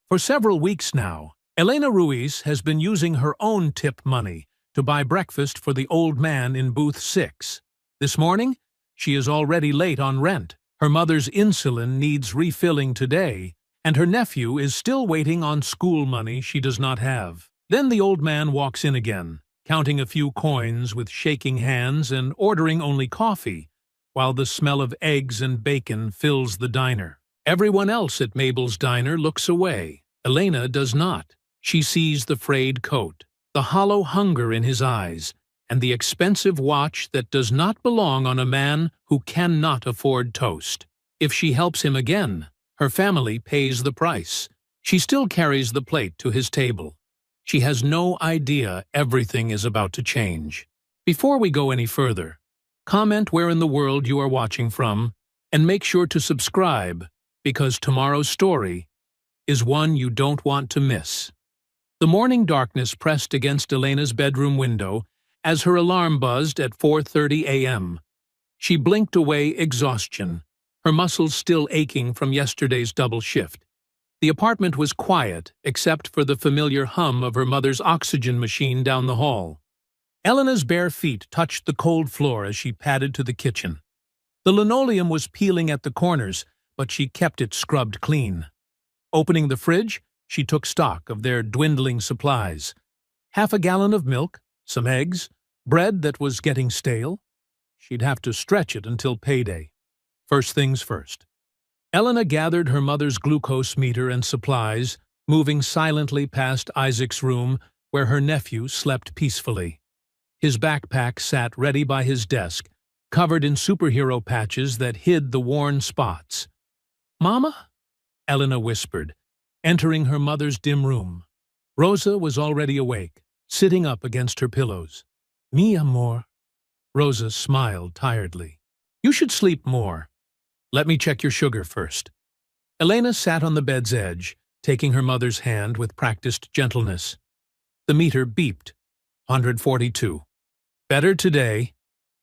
For several weeks now, Elena Ruiz has been using her own tip money to buy breakfast for the old man in booth 6. This morning, she is already late on rent. Her mother's insulin needs refilling today, and her nephew is still waiting on school money she does not have. Then the old man walks in again, counting a few coins with shaking hands and ordering only coffee, while the smell of eggs and bacon fills the diner. Everyone else at Mabel's diner looks away. Elena does not. She sees the frayed coat, the hollow hunger in his eyes, and the expensive watch that does not belong on a man who cannot afford toast. If she helps him again, her family pays the price. She still carries the plate to his table. She has no idea everything is about to change. Before we go any further, comment where in the world you are watching from, and make sure to subscribe, because tomorrow's story is one you don't want to miss. The morning darkness pressed against Elena's bedroom window as her alarm buzzed at 4:30 a.m. She blinked away exhaustion, her muscles still aching from yesterday's double shift. The apartment was quiet, except for the familiar hum of her mother's oxygen machine down the hall. Elena's bare feet touched the cold floor as she padded to the kitchen. The linoleum was peeling at the corners, but she kept it scrubbed clean. Opening the fridge, she took stock of their dwindling supplies. Half a gallon of milk, some eggs, bread that was getting stale. She'd have to stretch it until payday. First things first. Elena gathered her mother's glucose meter and supplies, moving silently past Isaac's room where her nephew slept peacefully. His backpack sat ready by his desk, covered in superhero patches that hid the worn spots. "Mama?" Elena whispered, entering her mother's dim room. Rosa was already awake, sitting up against her pillows. "Mi amor." Rosa smiled tiredly. "You should sleep more. Let me check your sugar first." Elena sat on the bed's edge, taking her mother's hand with practiced gentleness. The meter beeped. 142. "Better today,"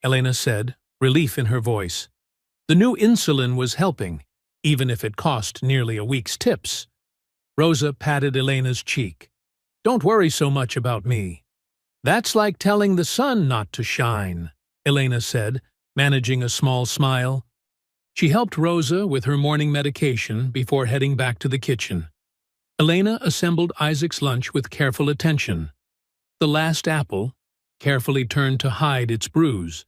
Elena said, relief in her voice. The new insulin was helping, even if it cost nearly a week's tips. Rosa patted Elena's cheek. "Don't worry so much about me." "That's like telling the sun not to shine," Elena said, managing a small smile. She helped Rosa with her morning medication before heading back to the kitchen. Elena assembled Isaac's lunch with careful attention. The last apple, carefully turned to hide its bruise,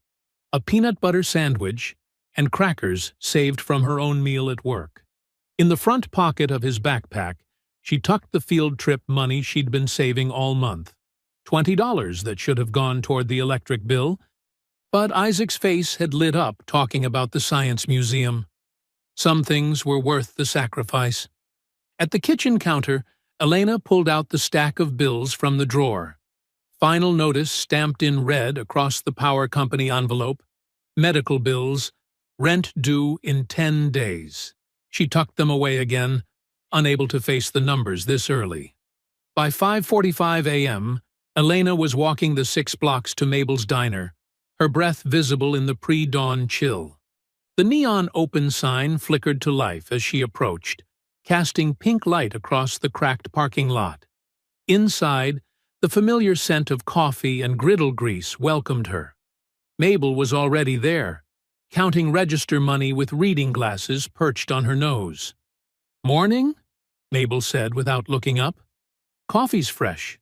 a peanut butter sandwich, and crackers saved from her own meal at work. In the front pocket of his backpack, she tucked the field trip money she'd been saving all month. $20 that should have gone toward the electric bill, but Isaac's face had lit up talking about the science museum. Some things were worth the sacrifice. At the kitchen counter, Elena pulled out the stack of bills from the drawer. Final notice stamped in red across the power company envelope. Medical bills, rent due in 10 days. She tucked them away again, unable to face the numbers this early. By 5:45 a.m., Elena was walking the 6 blocks to Mabel's diner, her breath visible in the pre-dawn chill. The neon open sign flickered to life as she approached, casting pink light across the cracked parking lot. Inside, the familiar scent of coffee and griddle grease welcomed her. Mabel was already there, counting register money with reading glasses perched on her nose. "Morning?" Mabel said without looking up. "Coffee's fresh."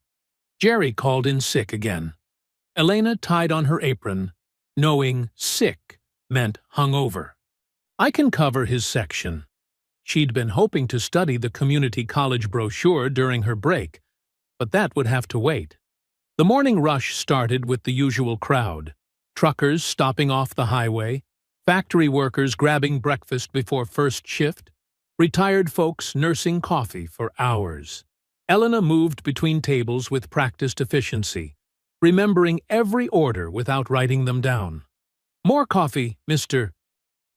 Jerry called in sick again. Elena tied on her apron, knowing sick meant hungover. "I can cover his section." She'd been hoping to study the community college brochure during her break, but that would have to wait. The morning rush started with the usual crowd. Truckers stopping off the highway, factory workers grabbing breakfast before first shift, retired folks nursing coffee for hours. Elena moved between tables with practiced efficiency, remembering every order without writing them down. "More coffee, Mr.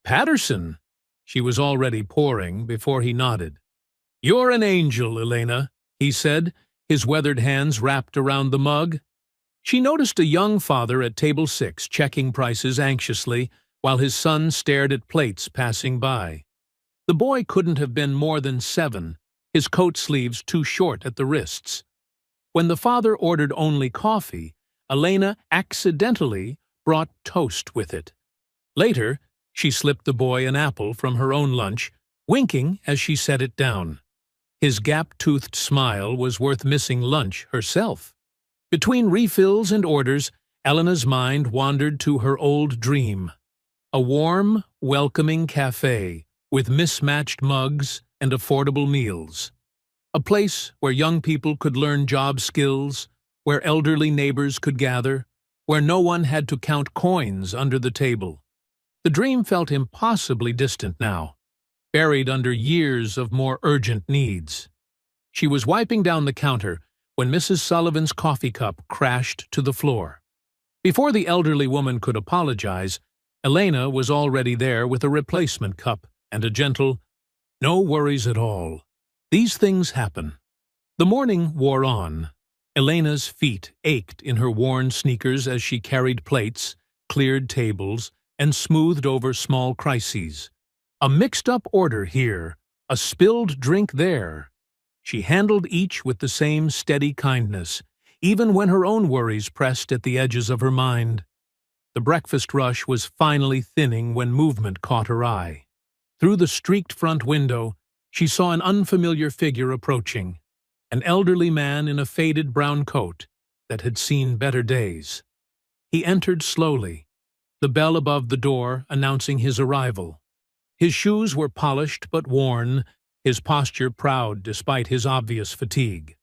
Patterson." She was already pouring before he nodded. "You're an angel, Elena," he said, his weathered hands wrapped around the mug. She noticed a young father at table 6 checking prices anxiously while his son stared at plates passing by. The boy couldn't have been more than 7, his coat sleeves too short at the wrists. When the father ordered only coffee, Elena accidentally brought toast with it. Later, she slipped the boy an apple from her own lunch, winking as she set it down. His gap-toothed smile was worth missing lunch herself. Between refills and orders, Elena's mind wandered to her old dream. A warm, welcoming cafe with mismatched mugs and affordable meals. A place where young people could learn job skills, where elderly neighbors could gather, where no one had to count coins under the table. The dream felt impossibly distant now, buried under years of more urgent needs. She was wiping down the counter when Mrs. Sullivan's coffee cup crashed to the floor. Before the elderly woman could apologize, Elena was already there with a replacement cup and a gentle, "No worries at all. These things happen." The morning wore on. Elena's feet ached in her worn sneakers as she carried plates, cleared tables, and smoothed over small crises. A mixed-up order here, a spilled drink there. She handled each with the same steady kindness, even when her own worries pressed at the edges of her mind. The breakfast rush was finally thinning when movement caught her eye. Through the streaked front window, she saw an unfamiliar figure approaching, an elderly man in a faded brown coat that had seen better days. He entered slowly, the bell above the door announcing his arrival. His shoes were polished but worn, his posture proud despite his obvious fatigue.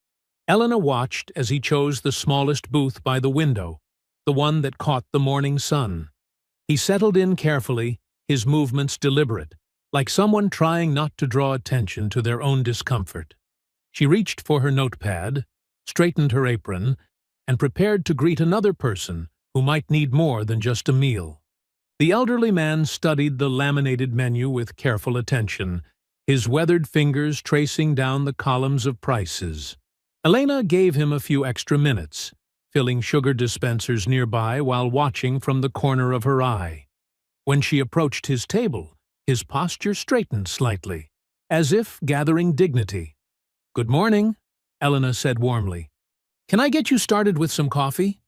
Elena watched as he chose the smallest booth by the window, the one that caught the morning sun. He settled in carefully, his movements deliberate, like someone trying not to draw attention to their own discomfort. She reached for her notepad, straightened her apron, and prepared to greet another person who might need more than just a meal. The elderly man studied the laminated menu with careful attention, his weathered fingers tracing down the columns of prices. Elena gave him a few extra minutes, filling sugar dispensers nearby while watching from the corner of her eye. When she approached his table, his posture straightened slightly, as if gathering dignity. "Good morning," Elena said warmly. "Can I get you started with some coffee?"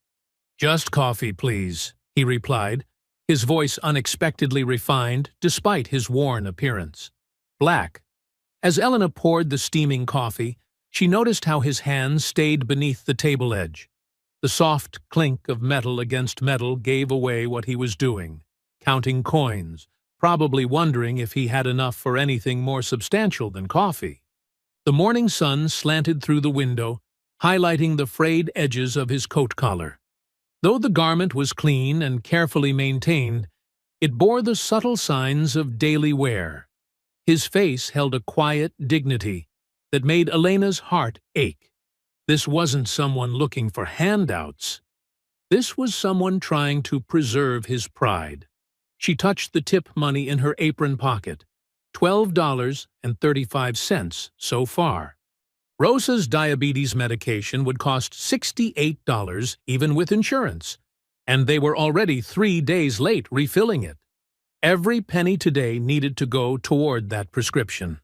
"Just coffee, please," he replied, his voice unexpectedly refined despite his worn appearance. Black. As Elena poured the steaming coffee, she noticed how his hands stayed beneath the table edge. The soft clink of metal against metal gave away what he was doing, counting coins, probably wondering if he had enough for anything more substantial than coffee. The morning sun slanted through the window, highlighting the frayed edges of his coat collar. Though the garment was clean and carefully maintained, it bore the subtle signs of daily wear. His face held a quiet dignity that made Elena's heart ache. This wasn't someone looking for handouts. This was someone trying to preserve his pride. She touched the tip money in her apron pocket. $12.35 so far. Rosa's diabetes medication would cost $68 even with insurance, and they were already 3 days late refilling it. Every penny today needed to go toward that prescription.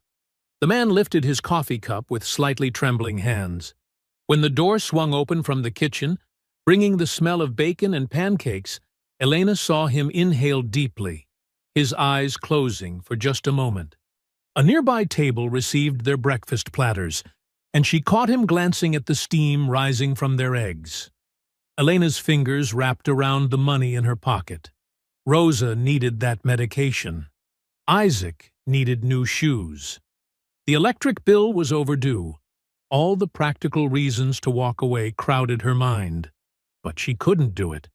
The man lifted his coffee cup with slightly trembling hands. When the door swung open from the kitchen, bringing the smell of bacon and pancakes, Elena saw him inhale deeply, his eyes closing for just a moment. A nearby table received their breakfast platters, and she caught him glancing at the steam rising from their eggs. Elena's fingers wrapped around the money in her pocket. Rosa needed that medication. Isaac needed new shoes. The electric bill was overdue. All the practical reasons to walk away crowded her mind. But she couldn't do it.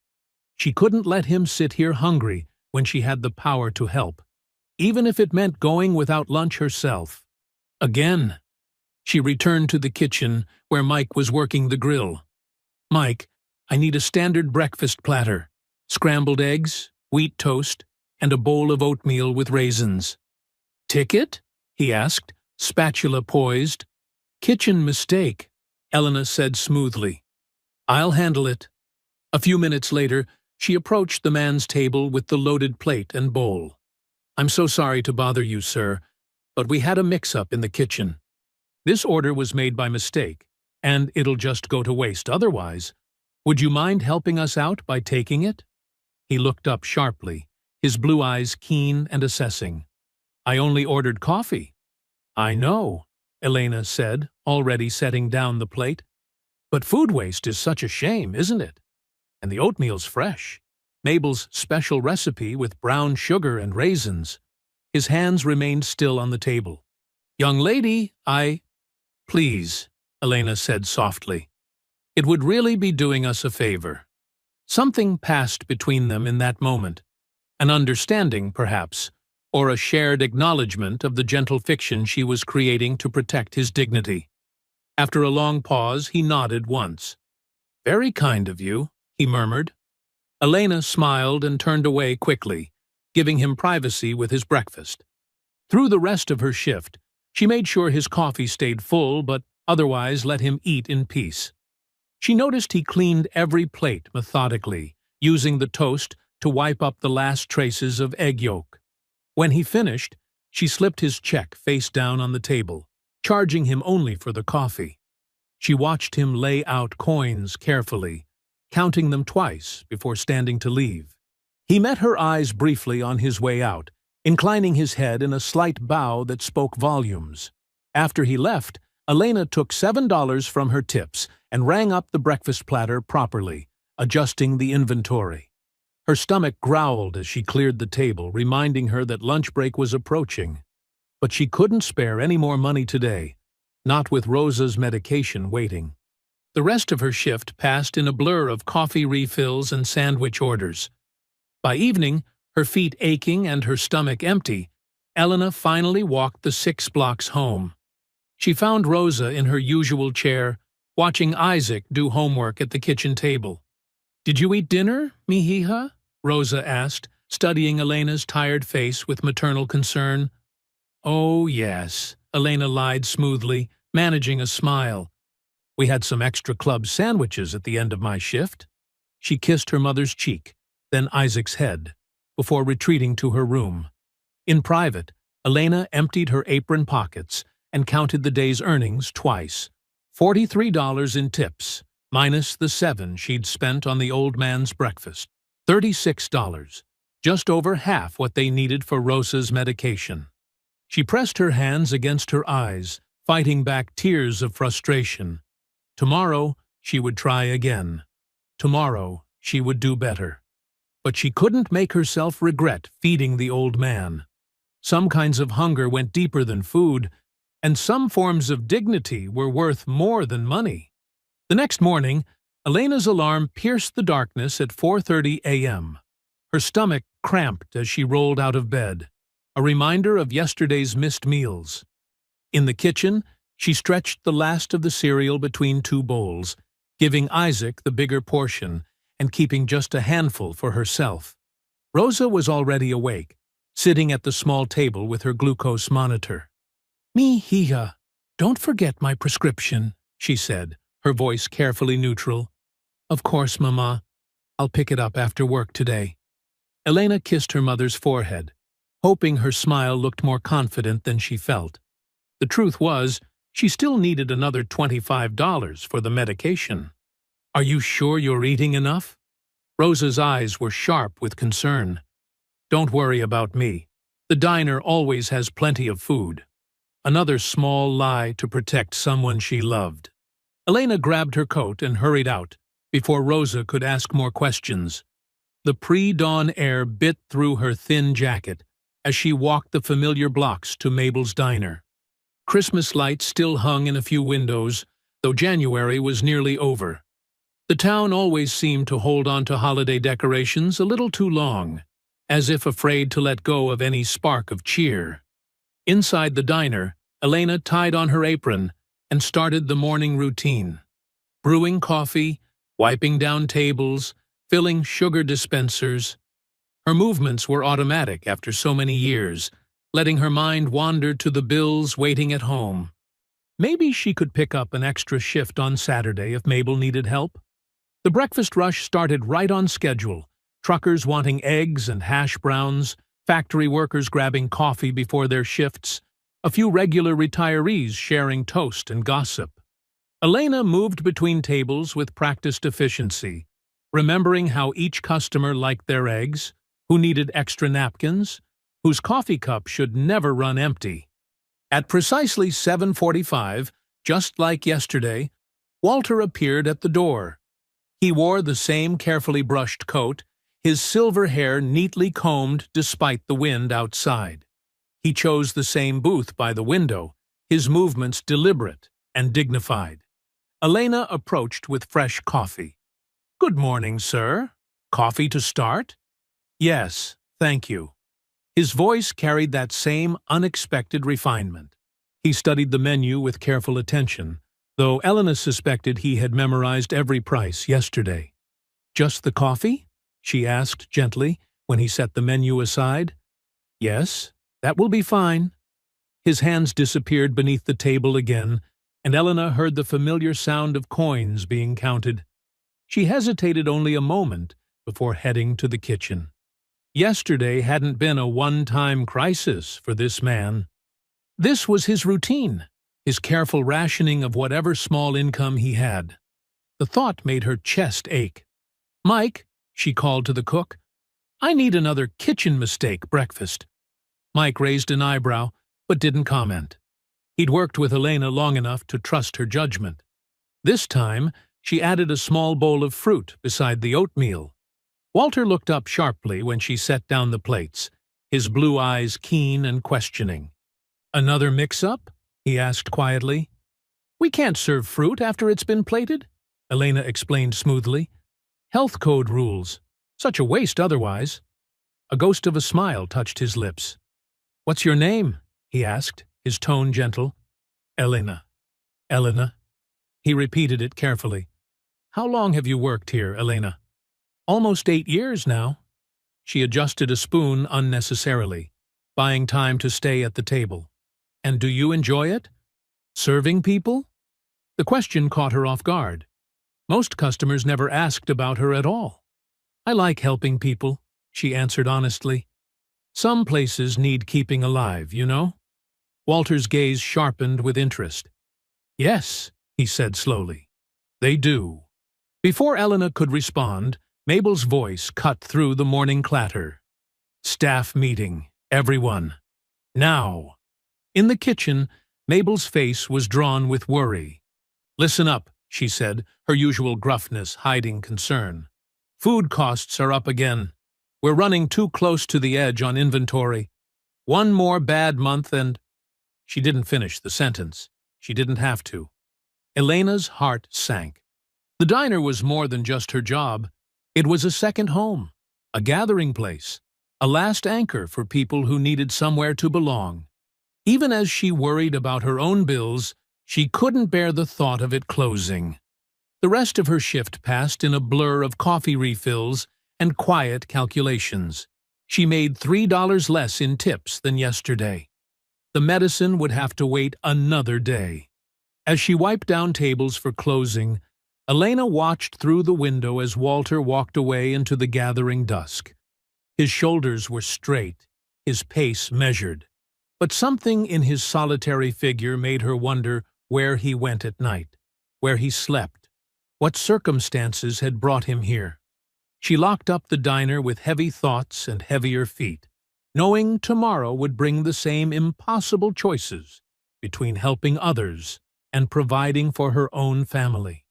She couldn't let him sit here hungry when she had the power to help, even if it meant going without lunch herself. Again. She returned to the kitchen, where Mike was working the grill. "Mike, I need a standard breakfast platter. Scrambled eggs, wheat toast, and a bowl of oatmeal with raisins." "Ticket?" he asked, spatula poised. "Kitchen mistake," Elena said smoothly. "I'll handle it." A few minutes later, she approached the man's table with the loaded plate and bowl. "I'm so sorry to bother you, sir, but we had a mix-up in the kitchen." This order was made by mistake, and it'll just go to waste otherwise. Would you mind helping us out by taking it?" He looked up sharply, his blue eyes keen and assessing. "I only ordered coffee." "I know," Elena said, already setting down the plate. "But food waste is such a shame, isn't it? And the oatmeal's fresh. Mabel's special recipe with brown sugar and raisins." His hands remained still on the table. "Young lady, Please," Elena said softly. "It would really be doing us a favor." Something passed between them in that moment. An understanding, perhaps, or a shared acknowledgement of the gentle fiction she was creating to protect his dignity. After a long pause, he nodded once. "Very kind of you," he murmured. Elena smiled and turned away quickly, giving him privacy with his breakfast. Through the rest of her shift, she made sure his coffee stayed full, but otherwise let him eat in peace. She noticed he cleaned every plate methodically, using the toast to wipe up the last traces of egg yolk. When he finished, she slipped his check face down on the table, charging him only for the coffee. She watched him lay out coins carefully, counting them twice before standing to leave. He met her eyes briefly on his way out, inclining his head in a slight bow that spoke volumes. After he left, Elena took $7 from her tips and rang up the breakfast platter properly, adjusting the inventory. Her stomach growled as she cleared the table, reminding her that lunch break was approaching. But she couldn't spare any more money today, not with Rosa's medication waiting. The rest of her shift passed in a blur of coffee refills and sandwich orders. By evening, her feet aching and her stomach empty, Elena finally walked the 6 blocks home. She found Rosa in her usual chair, watching Isaac do homework at the kitchen table. "Did you eat dinner, mi hija?" Rosa asked, studying Elena's tired face with maternal concern. "Oh, yes," Elena lied smoothly, managing a smile. "We had some extra club sandwiches at the end of my shift." She kissed her mother's cheek, then Isaac's head, before retreating to her room. In private, Elena emptied her apron pockets and counted the day's earnings twice. $43 in tips, minus the $7 she'd spent on the old man's breakfast. $36, just over half what they needed for Rosa's medication. She pressed her hands against her eyes, fighting back tears of frustration. Tomorrow, she would try again. Tomorrow, she would do better. But she couldn't make herself regret feeding the old man. Some kinds of hunger went deeper than food, and some forms of dignity were worth more than money. The next morning, Elena's alarm pierced the darkness at 4:30 a.m. Her stomach cramped as she rolled out of bed, a reminder of yesterday's missed meals. In the kitchen, she stretched the last of the cereal between 2 bowls, giving Isaac the bigger portion and keeping just a handful for herself. Rosa was already awake, sitting at the small table with her glucose monitor. "Mi hija, don't forget my prescription," she said, her voice carefully neutral. "Of course, Mama. I'll pick it up after work today." Elena kissed her mother's forehead, hoping her smile looked more confident than she felt. The truth was, she still needed another $25 for the medication. "Are you sure you're eating enough?" Rosa's eyes were sharp with concern. "Don't worry about me. The diner always has plenty of food." Another small lie to protect someone she loved. Elena grabbed her coat and hurried out, before Rosa could ask more questions. The pre-dawn air bit through her thin jacket as she walked the familiar blocks to Mabel's diner. Christmas lights still hung in a few windows, though January was nearly over. The town always seemed to hold on to holiday decorations a little too long, as if afraid to let go of any spark of cheer. Inside the diner, Elena tied on her apron and started the morning routine. Brewing coffee, wiping down tables, filling sugar dispensers. Her movements were automatic after so many years, letting her mind wander to the bills waiting at home. Maybe she could pick up an extra shift on Saturday if Mabel needed help. The breakfast rush started right on schedule, truckers wanting eggs and hash browns, factory workers grabbing coffee before their shifts, a few regular retirees sharing toast and gossip. Elena moved between tables with practiced efficiency, remembering how each customer liked their eggs, who needed extra napkins, whose coffee cup should never run empty. At precisely 7:45, just like yesterday, Walter appeared at the door. He wore the same carefully brushed coat, his silver hair neatly combed despite the wind outside. He chose the same booth by the window, his movements deliberate and dignified. Elena approached with fresh coffee. "Good morning, sir. Coffee to start?" "Yes, thank you." His voice carried that same unexpected refinement. He studied the menu with careful attention, though Elena suspected he had memorized every price yesterday. "Just the coffee?" she asked gently when he set the menu aside. "Yes, that will be fine." His hands disappeared beneath the table again, and Elena heard the familiar sound of coins being counted. She hesitated only a moment before heading to the kitchen. Yesterday hadn't been a one-time crisis for this man. This was his routine, his careful rationing of whatever small income he had. The thought made her chest ache. "Mike," she called to the cook, "I need another kitchen mistake breakfast." Mike raised an eyebrow, but didn't comment. He'd worked with Elena long enough to trust her judgment. This time, she added a small bowl of fruit beside the oatmeal. Walter looked up sharply when she set down the plates, his blue eyes keen and questioning. "Another mix-up?" he asked quietly. "We can't serve fruit after it's been plated," Elena explained smoothly. "Health code rules. Such a waste otherwise." A ghost of a smile touched his lips. "What's your name?" he asked, his tone gentle. "Elena." "Elena." He repeated it carefully. "How long have you worked here, Elena?" "Almost 8 years now." She adjusted a spoon unnecessarily, buying time to stay at the table. "And do you enjoy it? Serving people?" The question caught her off guard. Most customers never asked about her at all. "I like helping people," she answered honestly. "Some places need keeping alive, you know?" Walter's gaze sharpened with interest. "Yes," he said slowly, "they do." Before Elena could respond, Mabel's voice cut through the morning clatter. "Staff meeting, everyone. Now." In the kitchen, Mabel's face was drawn with worry. "Listen up," she said, her usual gruffness hiding concern. "Food costs are up again. We're running too close to the edge on inventory. One more bad month and—" She didn't finish the sentence. She didn't have to. Elena's heart sank. The diner was more than just her job. It was a second home, a gathering place, a last anchor for people who needed somewhere to belong. Even as she worried about her own bills, she couldn't bear the thought of it closing. The rest of her shift passed in a blur of coffee refills and quiet calculations. She made $3 less in tips than yesterday. The medicine would have to wait another day. As she wiped down tables for closing, Elena watched through the window as Walter walked away into the gathering dusk. His shoulders were straight, his pace measured. But something in his solitary figure made her wonder where he went at night, where he slept, what circumstances had brought him here. She locked up the diner with heavy thoughts and heavier feet, knowing tomorrow would bring the same impossible choices between helping others and providing for her own family.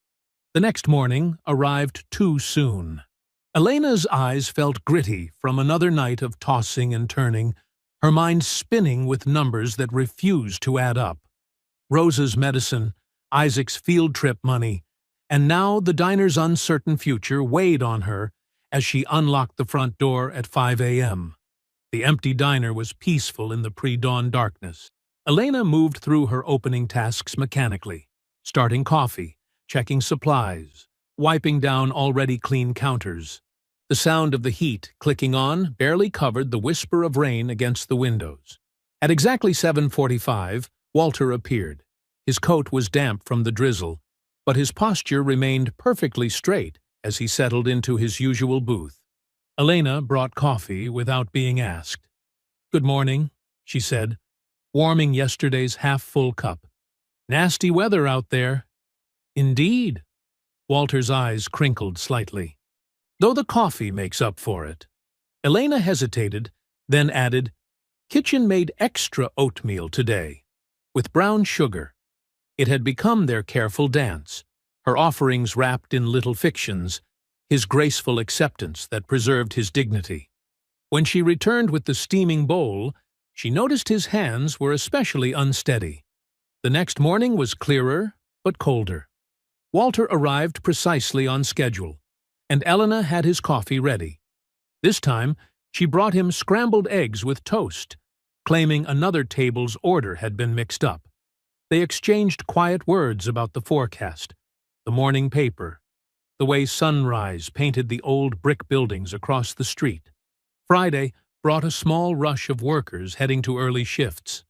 The next morning arrived too soon. Elena's eyes felt gritty from another night of tossing and turning, her mind spinning with numbers that refused to add up. Rosa's medicine, Isaac's field trip money, and now the diner's uncertain future weighed on her as she unlocked the front door at 5 a.m. The empty diner was peaceful in the pre-dawn darkness. Elena moved through her opening tasks mechanically, starting coffee, checking supplies, wiping down already clean counters. The sound of the heat clicking on barely covered the whisper of rain against the windows. At exactly 7:45, Walter appeared. His coat was damp from the drizzle, but his posture remained perfectly straight as he settled into his usual booth. Elena brought coffee without being asked. "Good morning," she said. warming yesterday's half-full cup. Nasty weather out there. Indeed. Walter's eyes crinkled slightly. Though the coffee makes up for it. Elena hesitated, then added, Kitchen-made extra oatmeal today, with brown sugar. It had become their careful dance, her offerings wrapped in little fictions, his graceful acceptance that preserved his dignity. When she returned with the steaming bowl, she noticed his hands were especially unsteady. The next morning was clearer, but colder. Walter arrived precisely on schedule, and Elena had his coffee ready. This time, she brought him scrambled eggs with toast, claiming another table's order had been mixed up. They exchanged quiet words about the forecast, the morning paper, the way sunrise painted the old brick buildings across the street. Friday brought a small rush of workers heading to early shifts.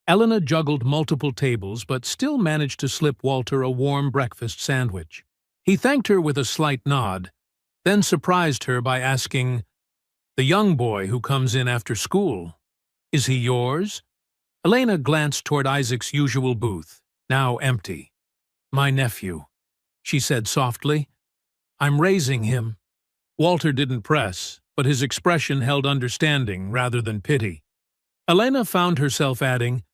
Elena juggled multiple tables but still managed to slip Walter a warm breakfast sandwich. He thanked her with a slight nod, then surprised her by asking, "The young boy who comes in after school, is he yours?" Elena glanced toward Isaac's usual booth, now empty. "My nephew," she said softly. "I'm raising him." Walter didn't press, but his expression held understanding rather than pity. Elena found herself adding,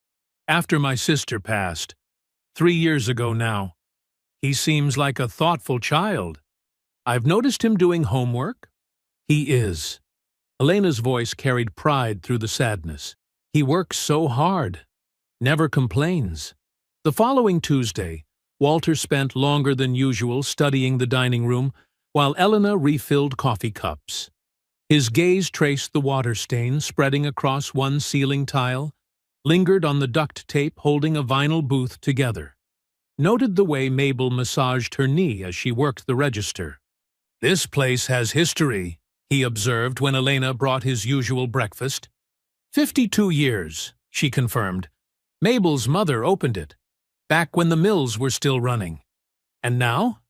"After my sister passed, 3 years ago now. He seems like a thoughtful child. I've noticed him doing homework." "He is." Elena's voice carried pride through the sadness. "He works so hard. Never complains." The following Tuesday, Walter spent longer than usual studying the dining room, while Elena refilled coffee cups. His gaze traced the water stain spreading across one ceiling tile, lingered on the duct tape holding a vinyl booth together, noted the way Mabel massaged her knee as she worked the register. "This place has history," he observed when Elena brought his usual breakfast. 52 years, she confirmed. Mabel's mother opened it, back when the mills were still running. And now?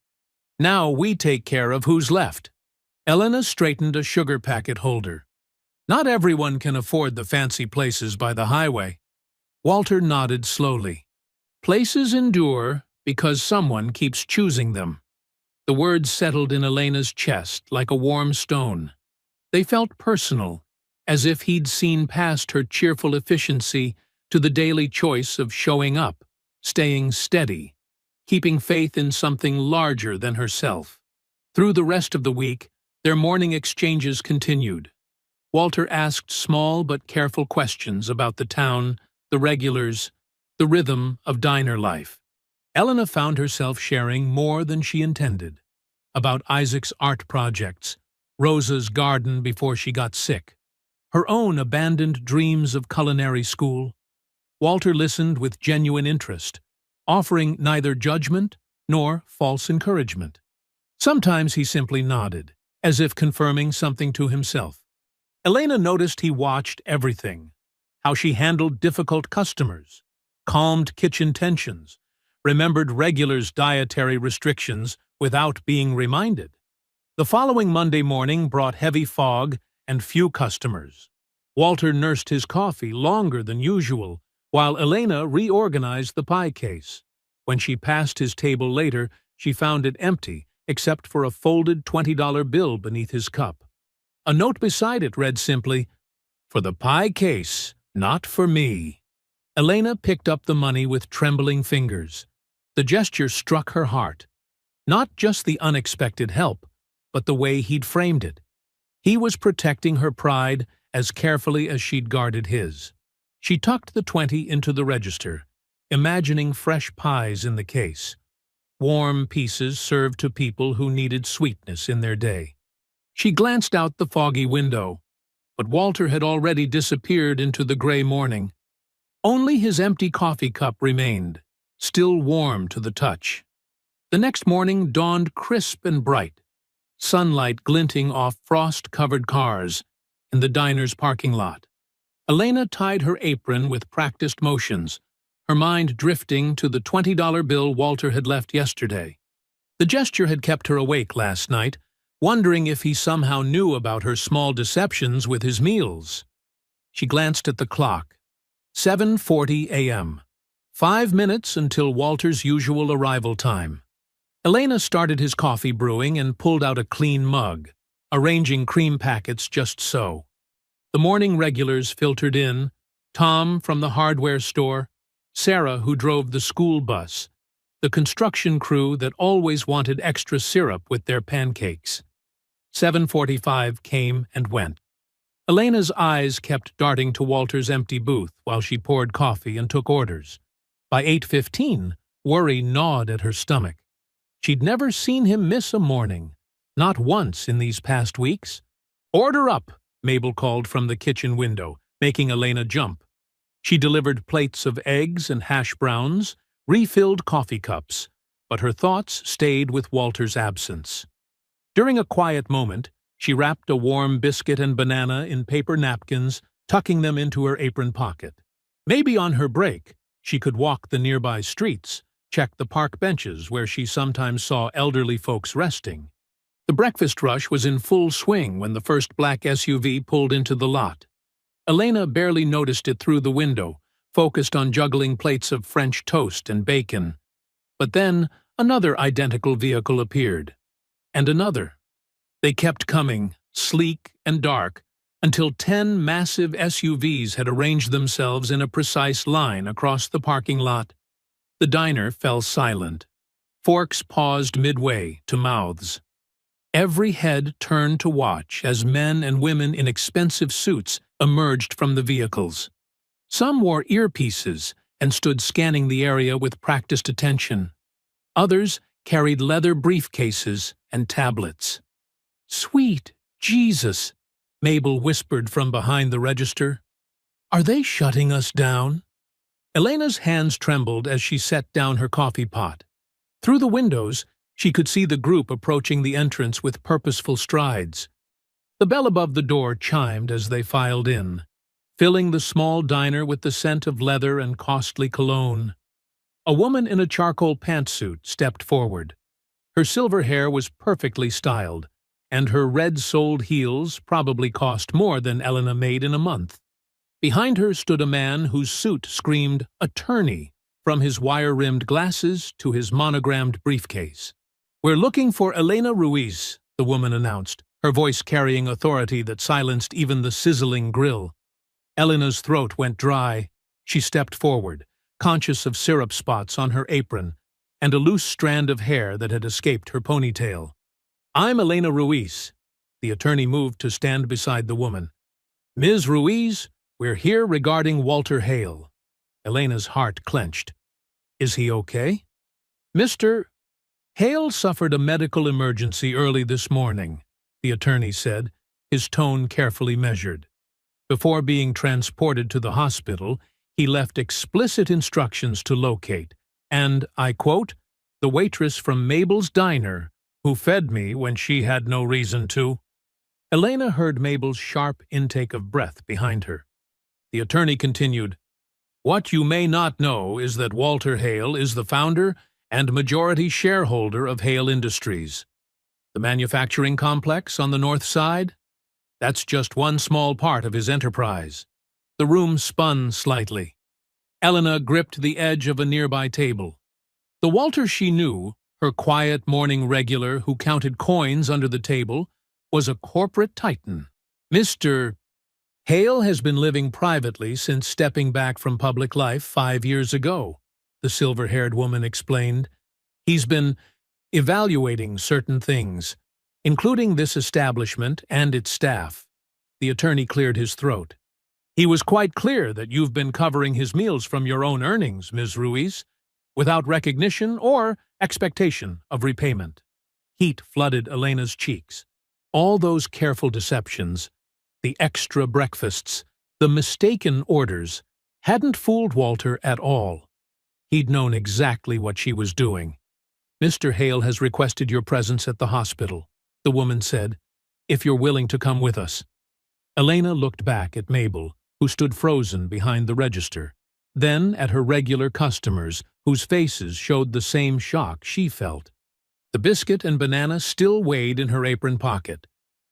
Now we take care of who's left. Elena straightened a sugar packet holder. Not everyone can afford the fancy places by the highway. Walter nodded slowly. Places endure because someone keeps choosing them. The words settled in Elena's chest like a warm stone. They felt personal, as if he'd seen past her cheerful efficiency to the daily choice of showing up, staying steady, keeping faith in something larger than herself. Through the rest of the week, their morning exchanges continued. Walter asked small but careful questions about the town, the regulars, the rhythm of diner life. Elena found herself sharing more than she intended. About Isaac's art projects, Rosa's garden before she got sick, her own abandoned dreams of culinary school. Walter listened with genuine interest, offering neither judgment nor false encouragement. Sometimes he simply nodded, as if confirming something to himself. Elena noticed he watched everything, how she handled difficult customers, calmed kitchen tensions, remembered regulars' dietary restrictions without being reminded. The following Monday morning brought heavy fog and few customers. Walter nursed his coffee longer than usual, while Elena reorganized the pie case. When she passed his table later, she found it empty, except for a folded $20 bill beneath his cup. A note beside it read simply, "For the pie case, not for me." Elena picked up the money with trembling fingers. The gesture struck her heart. Not just the unexpected help, but the way he'd framed it. He was protecting her pride as carefully as she'd guarded his. She tucked the 20 into the register, imagining fresh pies in the case. Warm pieces served to people who needed sweetness in their day. She glanced out the foggy window, but Walter had already disappeared into the gray morning. Only his empty coffee cup remained, still warm to the touch. The next morning dawned crisp and bright, sunlight glinting off frost-covered cars in the diner's parking lot. Elena tied her apron with practiced motions, her mind drifting to the $20 bill Walter had left yesterday. The gesture had kept her awake last night, wondering if he somehow knew about her small deceptions with his meals. She glanced at the clock. 7:40 a.m. 5 minutes until Walter's usual arrival time. Elena started his coffee brewing and pulled out a clean mug, arranging cream packets just so. The morning regulars filtered in: Tom from the hardware store, Sarah who drove the school bus, the construction crew that always wanted extra syrup with their pancakes. 7:45 came and went. Elena's eyes kept darting to Walter's empty booth while she poured coffee and took orders. By 8:15, worry gnawed at her stomach. She'd never seen him miss a morning, not once in these past weeks. "Order up," Mabel called from the kitchen window, making Elena jump. She delivered plates of eggs and hash browns, refilled coffee cups, but her thoughts stayed with Walter's absence. During a quiet moment, she wrapped a warm biscuit and banana in paper napkins, tucking them into her apron pocket. Maybe on her break, she could walk the nearby streets, check the park benches where she sometimes saw elderly folks resting. The breakfast rush was in full swing when the first black SUV pulled into the lot. Elena barely noticed it through the window, focused on juggling plates of French toast and bacon. But then another identical vehicle appeared. And another. They kept coming, sleek and dark, until 10 massive SUVs had arranged themselves in a precise line across the parking lot. The diner fell silent. Forks paused midway to mouths. Every head turned to watch as men and women in expensive suits emerged from the vehicles. Some wore earpieces and stood scanning the area with practiced attention. Others carried leather briefcases and tablets. "Sweet Jesus," Mabel whispered from behind the register. "Are they shutting us down?" Elena's hands trembled as she set down her coffee pot. Through the windows, she could see the group approaching the entrance with purposeful strides. The bell above the door chimed as they filed in, filling the small diner with the scent of leather and costly cologne. A woman in a charcoal pantsuit stepped forward. Her silver hair was perfectly styled, and her red-soled heels probably cost more than Elena made in a month. Behind her stood a man whose suit screamed "attorney" from his wire-rimmed glasses to his monogrammed briefcase. "We're looking for Elena Ruiz," the woman announced, her voice carrying authority that silenced even the sizzling grill. Elena's throat went dry. She stepped forward, conscious of syrup spots on her apron and a loose strand of hair that had escaped her ponytail. "I'm Elena Ruiz." The attorney moved to stand beside the woman. "Ms. Ruiz, we're here regarding Walter Hale." Elena's heart clenched. "Is he okay?" "Mr. Hale suffered a medical emergency early this morning," the attorney said, his tone carefully measured. "Before being transported to the hospital, he left explicit instructions to locate, and, I quote, the waitress from Mabel's diner, who fed me when she had no reason to." Elena heard Mabel's sharp intake of breath behind her. The attorney continued, "What you may not know is that Walter Hale is the founder and majority shareholder of Hale Industries. The manufacturing complex on the north side? That's just one small part of his enterprise." The room spun slightly. Elena gripped the edge of a nearby table. The Walter she knew, her quiet morning regular who counted coins under the table, was a corporate titan. "Mr. Hale has been living privately since stepping back from public life 5 years ago," the silver-haired woman explained. "He's been evaluating certain things, including this establishment and its staff." The attorney cleared his throat. "He was quite clear that you've been covering his meals from your own earnings, Ms. Ruiz, without recognition or expectation of repayment." Heat flooded Elena's cheeks. All those careful deceptions, the extra breakfasts, the mistaken orders, hadn't fooled Walter at all. He'd known exactly what she was doing. "Mr. Hale has requested your presence at the hospital," the woman said, "if you're willing to come with us." Elena looked back at Mabel, who stood frozen behind the register, then at her regular customers, whose faces showed the same shock she felt. The biscuit and banana still weighed in her apron pocket,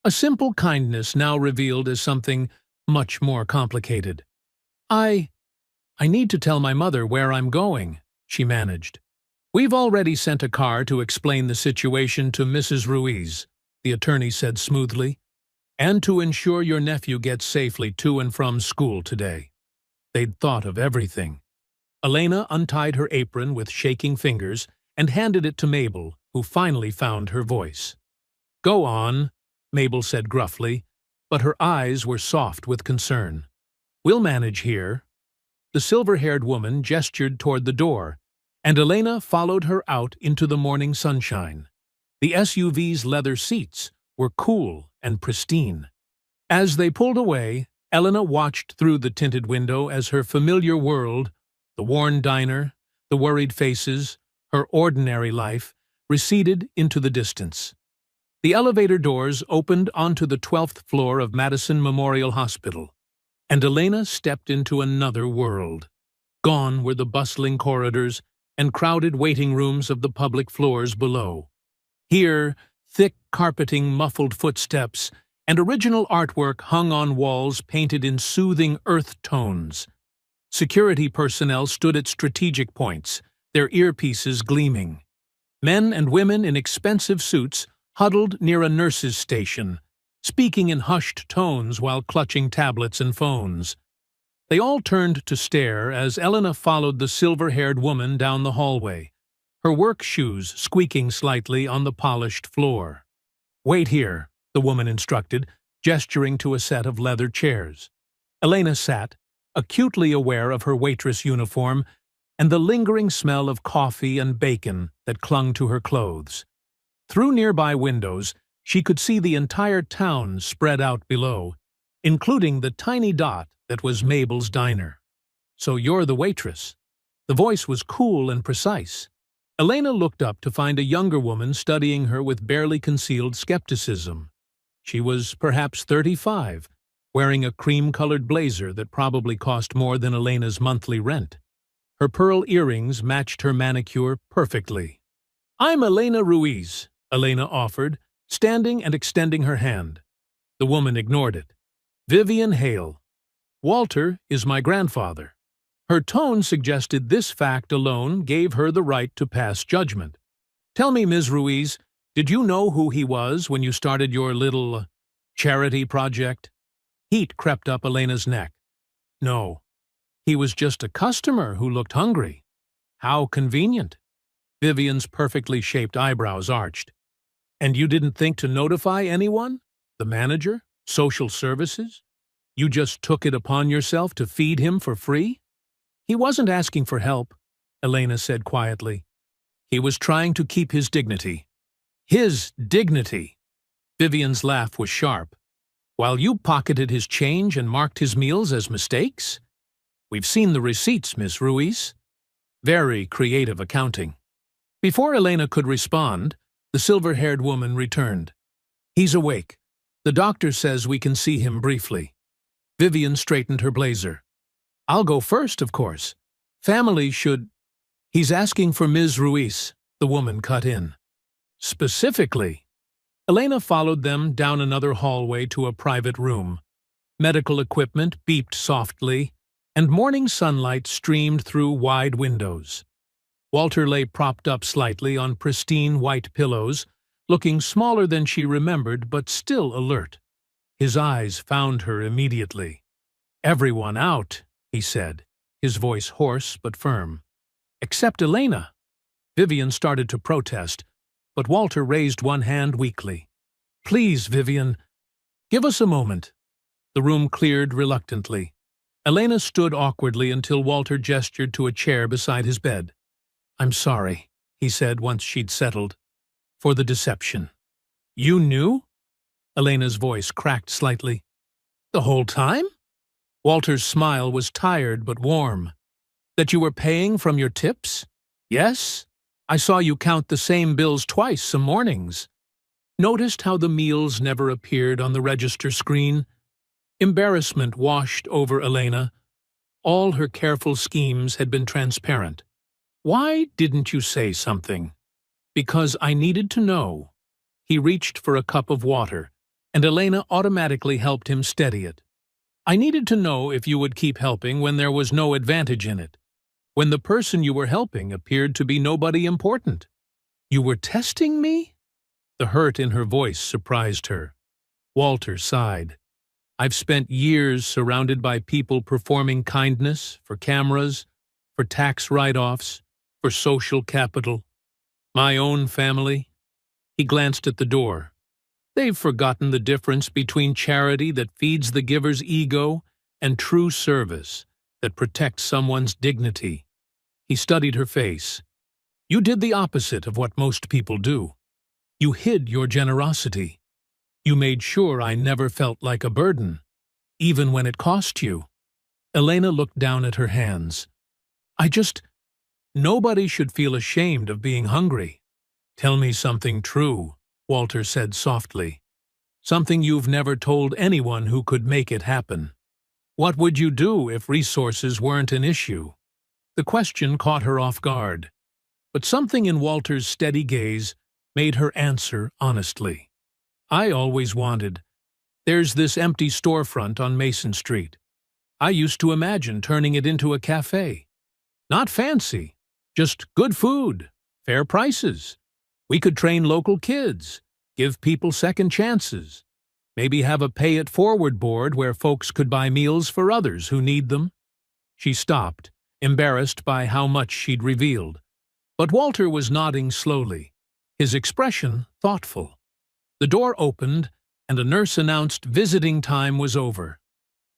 a simple kindness now revealed as something much more complicated. I need to tell my mother where I'm going, she managed. We've already sent a car to explain the situation to Mrs. Ruiz, the attorney said smoothly, and to ensure your nephew gets safely to and from school today. They'd thought of everything. Elena untied her apron with shaking fingers and handed it to Mabel, who finally found her voice. Go on, Mabel said gruffly, but her eyes were soft with concern. We'll manage here. The silver-haired woman gestured toward the door, and Elena followed her out into the morning sunshine. The SUV's leather seats were cool and pristine. As they pulled away, Elena watched through the tinted window as her familiar world, the worn diner, the worried faces, her ordinary life, receded into the distance. The elevator doors opened onto the 12th floor of Madison Memorial Hospital, and Elena stepped into another world. Gone were the bustling corridors and crowded waiting rooms of the public floors below. Here, thick carpeting muffled footsteps and original artwork hung on walls painted in soothing earth tones. Security personnel stood at strategic points, their earpieces gleaming. Men and women in expensive suits huddled near a nurse's station, speaking in hushed tones while clutching tablets and phones. They all turned to stare as Elena followed the silver-haired woman down the hallway, her work shoes squeaking slightly on the polished floor. Wait here, the woman instructed, gesturing to a set of leather chairs. Elena sat, acutely aware of her waitress uniform and the lingering smell of coffee and bacon that clung to her clothes. Through nearby windows, she could see the entire town spread out below, including the tiny dot that was Mabel's diner. So you're the waitress. The voice was cool and precise. Elena looked up to find a younger woman studying her with barely concealed skepticism. She was perhaps 35, wearing a cream-colored blazer that probably cost more than Elena's monthly rent. Her pearl earrings matched her manicure perfectly. I'm Elena Ruiz, Elena offered, standing and extending her hand. The woman ignored it. Vivian Hale. Walter is my grandfather. Her tone suggested this fact alone gave her the right to pass judgment. Tell me, Ms. Ruiz, did you know who he was when you started your little charity project? Heat crept up Elena's neck. No. He was just a customer who looked hungry. How convenient. Vivian's perfectly shaped eyebrows arched. And you didn't think to notify anyone? The manager? Social services? You just took it upon yourself to feed him for free? He wasn't asking for help, Elena said quietly. He was trying to keep his dignity. His dignity! Vivian's laugh was sharp. While you pocketed his change and marked his meals as mistakes? We've seen the receipts, Miss Ruiz. Very creative accounting. Before Elena could respond, the silver-haired woman returned. He's awake. The doctor says we can see him briefly. Vivian straightened her blazer. I'll go first, of course. Family should... He's asking for Ms. Ruiz, the woman cut in. Specifically. Elena followed them down another hallway to a private room. Medical equipment beeped softly, and morning sunlight streamed through wide windows. Walter lay propped up slightly on pristine white pillows, looking smaller than she remembered but still alert. His eyes found her immediately. Everyone out, he said, his voice hoarse but firm. Except Elena. Vivian started to protest, but Walter raised one hand weakly. Please, Vivian, give us a moment. The room cleared reluctantly. Elena stood awkwardly until Walter gestured to a chair beside his bed. I'm sorry, he said once she'd settled, for the deception. You knew? Elena's voice cracked slightly. The whole time? Walter's smile was tired but warm. That you were paying from your tips? Yes. I saw you count the same bills twice some mornings. Noticed how the meals never appeared on the register screen? Embarrassment washed over Elena. All her careful schemes had been transparent. Why didn't you say something? Because I needed to know. He reached for a cup of water, and Elena automatically helped him steady it. I needed to know if you would keep helping when there was no advantage in it, when the person you were helping appeared to be nobody important. You were testing me? The hurt in her voice surprised her. Walter sighed. I've spent years surrounded by people performing kindness for cameras, for tax write-offs, for social capital. My own family. He glanced at the door. They've forgotten the difference between charity that feeds the giver's ego and true service that protects someone's dignity. He studied her face. You did the opposite of what most people do. You hid your generosity. You made sure I never felt like a burden, even when it cost you. Elena looked down at her hands. Nobody should feel ashamed of being hungry. Tell me something true, Walter said softly. Something you've never told anyone who could make it happen. What would you do if resources weren't an issue? The question caught her off guard, but something in Walter's steady gaze made her answer honestly. I always wanted. There's this empty storefront on Mason Street. I used to imagine turning it into a cafe. Not fancy, just good food, fair prices. We could train local kids, give people second chances, maybe have a pay-it-forward board where folks could buy meals for others who need them. She stopped, embarrassed by how much she'd revealed. But Walter was nodding slowly, his expression thoughtful. The door opened, and a nurse announced visiting time was over.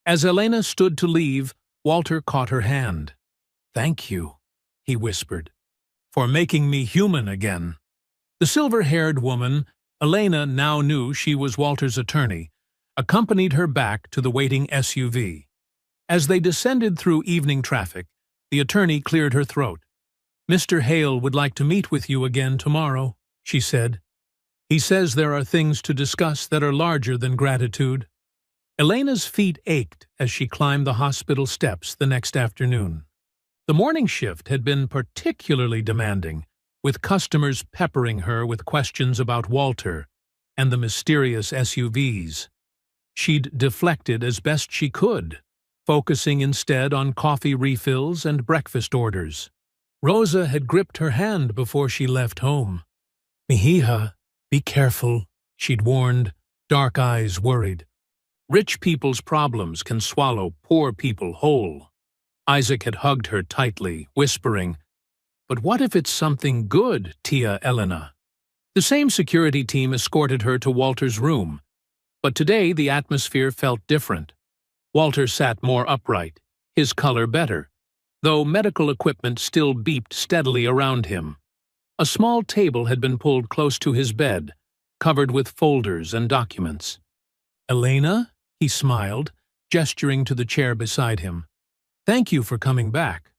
As Elena stood to leave, Walter caught her hand. Thank you, he whispered, for making me human again. The silver-haired woman, Elena now knew she was Walter's attorney, accompanied her back to the waiting SUV. As they descended through evening traffic, the attorney cleared her throat. Mr. Hale would like to meet with you again tomorrow, she said. He says there are things to discuss that are larger than gratitude. Elena's feet ached as she climbed the hospital steps the next afternoon. The morning shift had been particularly demanding, with customers peppering her with questions about Walter and the mysterious SUVs. She'd deflected as best she could, focusing instead on coffee refills and breakfast orders. Rosa had gripped her hand before she left home. Mihija, be careful, she'd warned, dark eyes worried. Rich people's problems can swallow poor people whole. Isaac had hugged her tightly, whispering, But what if it's something good, Tia Elena? The same security team escorted her to Walter's room, but today the atmosphere felt different. Walter sat more upright, his color better, though medical equipment still beeped steadily around him. A small table had been pulled close to his bed, covered with folders and documents. Elena? He smiled, gesturing to the chair beside him. Thank you for coming back.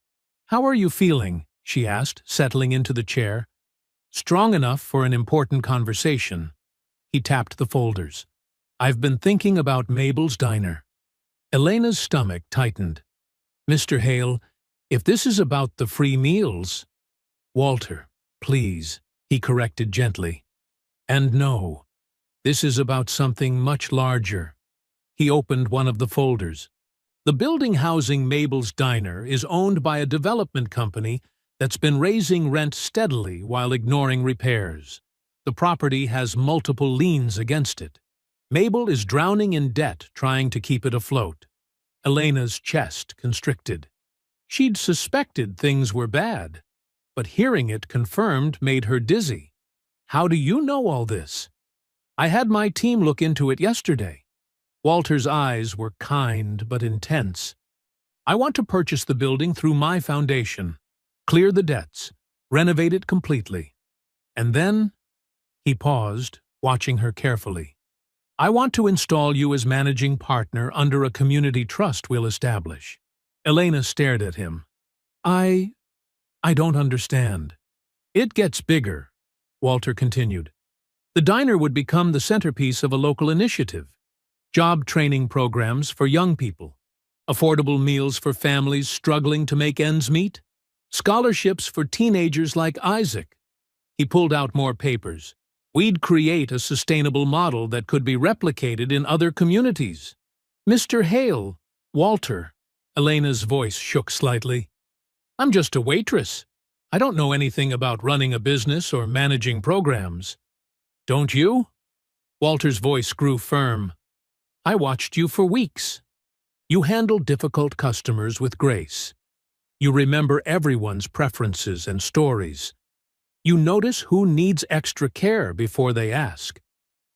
How are you feeling? She asked, settling into the chair. Strong enough for an important conversation. He tapped the folders. I've been thinking about Mabel's diner. Elena's stomach tightened. Mr. Hale, if this is about the free meals... Walter, please, he corrected gently. And no, this is about something much larger. He opened one of the folders. The building housing Mabel's diner is owned by a development company that's been raising rent steadily while ignoring repairs. The property has multiple liens against it. Mabel is drowning in debt trying to keep it afloat. Elena's chest constricted. She'd suspected things were bad, but hearing it confirmed made her dizzy. How do you know all this? I had my team look into it yesterday. Walter's eyes were kind but intense. I want to purchase the building through my foundation, clear the debts, renovate it completely. And then, he paused, watching her carefully. I want to install you as managing partner under a community trust we'll establish. Elena stared at him. I don't understand. It gets bigger, Walter continued. The diner would become the centerpiece of a local initiative. Job training programs for young people, affordable meals for families struggling to make ends meet, scholarships for teenagers like Isaac. He pulled out more papers. We'd create a sustainable model that could be replicated in other communities. Mr. Hale, Walter. Elena's voice shook slightly. I'm just a waitress. I don't know anything about running a business or managing programs. Don't you? Walter's voice grew firm. I watched you for weeks. You handle difficult customers with grace. You remember everyone's preferences and stories. You notice who needs extra care before they ask.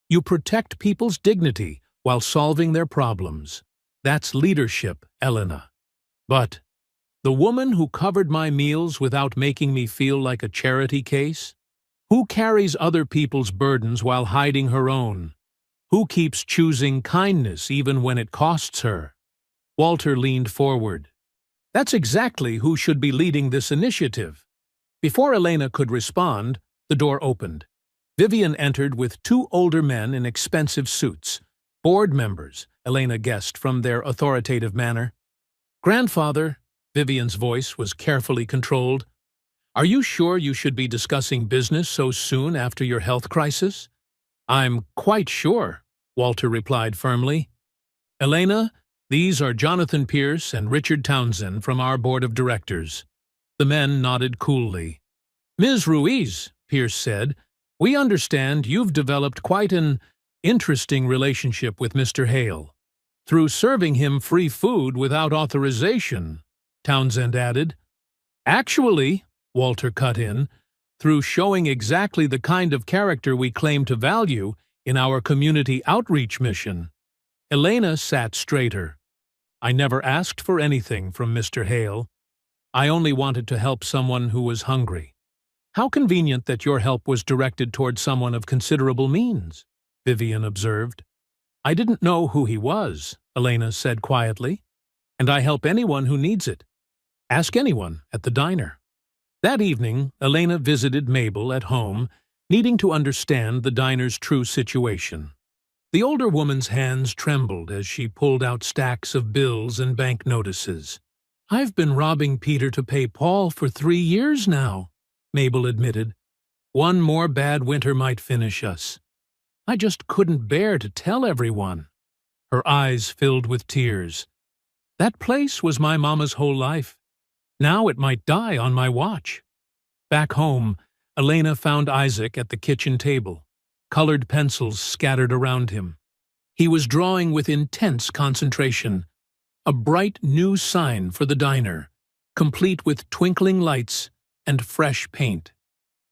You protect people's dignity while solving their problems. That's leadership, Elena. But the woman who covered my meals without making me feel like a charity case? Who carries other people's burdens while hiding her own? Who keeps choosing kindness even when it costs her? Walter leaned forward. That's exactly who should be leading this initiative. Before Elena could respond, the door opened. Vivian entered with two older men in expensive suits. Board members, Elena guessed from their authoritative manner. Grandfather, Vivian's voice was carefully controlled. Are you sure you should be discussing business so soon after your health crisis? I'm quite sure, Walter replied firmly. Elena, these are Jonathan Pierce and Richard Townsend from our board of directors. The men nodded coolly. Ms. Ruiz, Pierce said, we understand you've developed quite an interesting relationship with Mr. Hale. Through serving him free food without authorization, Townsend added. Actually, Walter cut in, through showing exactly the kind of character we claim to value in our community outreach mission. Elena sat straighter. I never asked for anything from Mr. Hale. I only wanted to help someone who was hungry. How convenient that your help was directed toward someone of considerable means, Vivian observed. I didn't know who he was, Elena said quietly, and I help anyone who needs it. Ask anyone at the diner. That evening, Elena visited Mabel at home, needing to understand the diner's true situation. The older woman's hands trembled as she pulled out stacks of bills and bank notices. I've been robbing Peter to pay Paul for 3 years now, Mabel admitted. One more bad winter might finish us. I just couldn't bear to tell everyone. Her eyes filled with tears. That place was my mama's whole life. Now it might die on my watch. Back home, Elena found Isaac at the kitchen table, colored pencils scattered around him. He was drawing with intense concentration, a bright new sign for the diner, complete with twinkling lights and fresh paint.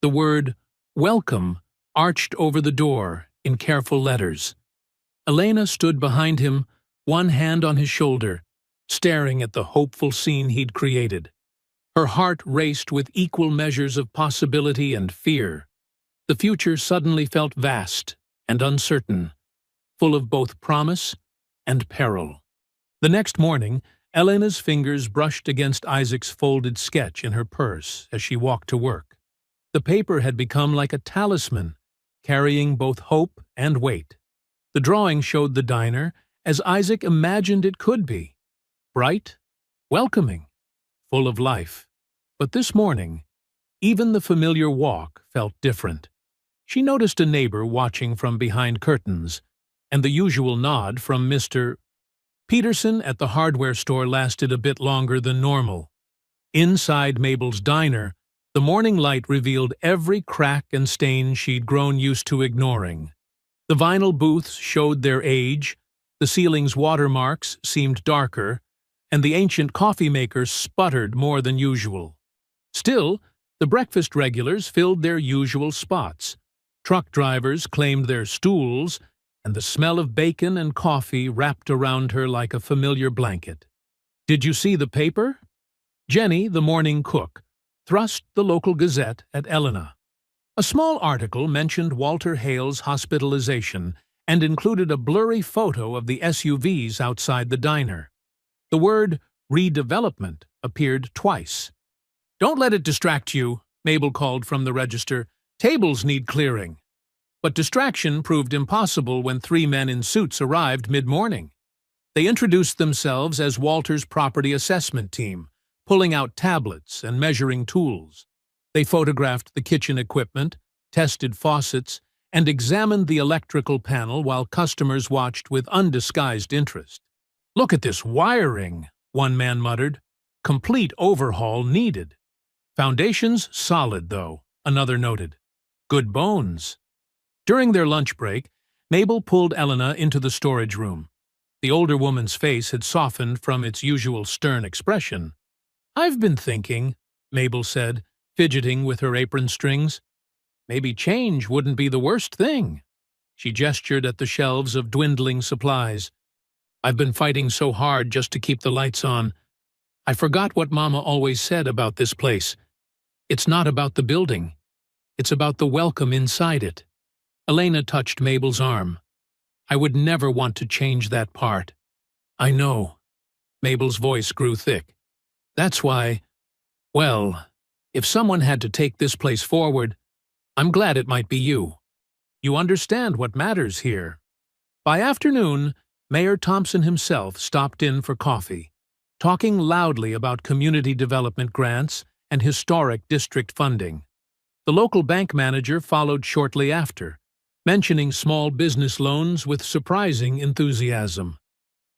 The word "Welcome" arched over the door in careful letters. Elena stood behind him, one hand on his shoulder, staring at the hopeful scene he'd created. Her heart raced with equal measures of possibility and fear. The future suddenly felt vast and uncertain, full of both promise and peril. The next morning, Elena's fingers brushed against Isaac's folded sketch in her purse as she walked to work. The paper had become like a talisman, carrying both hope and weight. The drawing showed the diner as Isaac imagined it could be, bright, welcoming, full of life. But this morning, even the familiar walk felt different. She noticed a neighbor watching from behind curtains, and the usual nod from Mr. Peterson at the hardware store lasted a bit longer than normal. Inside Mabel's diner, the morning light revealed every crack and stain she'd grown used to ignoring. The vinyl booths showed their age, the ceiling's watermarks seemed darker, and the ancient coffee maker sputtered more than usual. Still, the breakfast regulars filled their usual spots. Truck drivers claimed their stools, and the smell of bacon and coffee wrapped around her like a familiar blanket. Did you see the paper? Jenny, the morning cook, thrust the local gazette at Elena. A small article mentioned Walter Hale's hospitalization and included a blurry photo of the SUVs outside the diner. The word redevelopment appeared twice. Don't let it distract you, Mabel called from the register. Tables need clearing. But distraction proved impossible when 3 men in suits arrived mid-morning. They introduced themselves as Walter's property assessment team, pulling out tablets and measuring tools. They photographed the kitchen equipment, tested faucets, and examined the electrical panel while customers watched with undisguised interest. "Look at this wiring," one man muttered. "Complete overhaul needed." "Foundations solid, though," another noted. "Good bones." During their lunch break, Mabel pulled Elena into the storage room. The older woman's face had softened from its usual stern expression. "I've been thinking," Mabel said, fidgeting with her apron strings. "Maybe change wouldn't be the worst thing." She gestured at the shelves of dwindling supplies. "I've been fighting so hard just to keep the lights on. I forgot what Mama always said about this place. It's not about the building. It's about the welcome inside it." Elena touched Mabel's arm. "I would never want to change that part." "I know." Mabel's voice grew thick. "That's why, well, if someone had to take this place forward, I'm glad it might be you. You understand what matters here." By afternoon, Mayor Thompson himself stopped in for coffee, talking loudly about community development grants and historic district funding. The local bank manager followed shortly after, mentioning small business loans with surprising enthusiasm.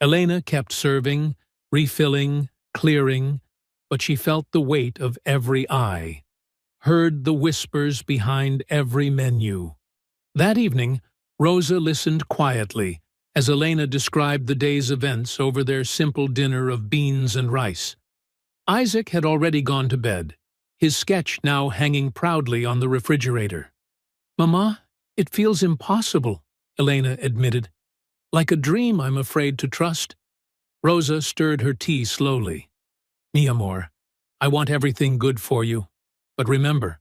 Elena kept serving, refilling, clearing, but she felt the weight of every eye, heard the whispers behind every menu. That evening, Rosa listened quietly as Elena described the day's events over their simple dinner of beans and rice. Isaac had already gone to bed, his sketch now hanging proudly on the refrigerator. "Mama, it feels impossible," Elena admitted. "Like a dream I'm afraid to trust." Rosa stirred her tea slowly. "Mi amor, I want everything good for you. But remember,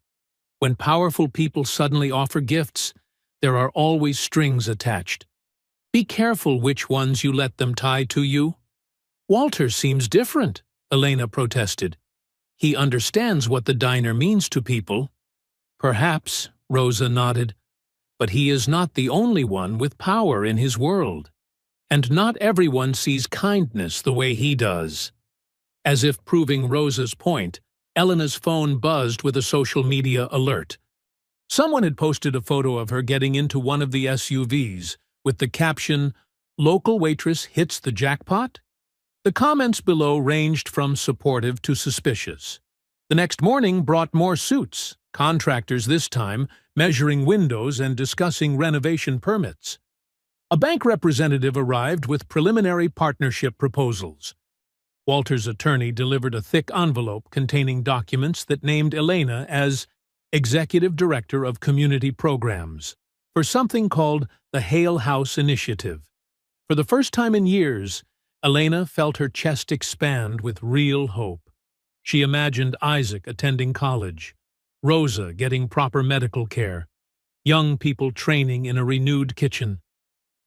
when powerful people suddenly offer gifts, there are always strings attached. Be careful which ones you let them tie to you." "Walter seems different," Elena protested. "He understands what the diner means to people." "Perhaps," Rosa nodded, "but he is not the only one with power in his world. And not everyone sees kindness the way he does." As if proving Rosa's point, Elena's phone buzzed with a social media alert. Someone had posted a photo of her getting into one of the SUVs with the caption, "Local waitress hits the jackpot?" The comments below ranged from supportive to suspicious. The next morning brought more suits, contractors this time, measuring windows and discussing renovation permits. A bank representative arrived with preliminary partnership proposals. Walter's attorney delivered a thick envelope containing documents that named Elena as Executive Director of Community Programs for something called the Hale House Initiative. For the first time in years, Elena felt her chest expand with real hope. She imagined Isaac attending college, Rosa getting proper medical care, young people training in a renewed kitchen.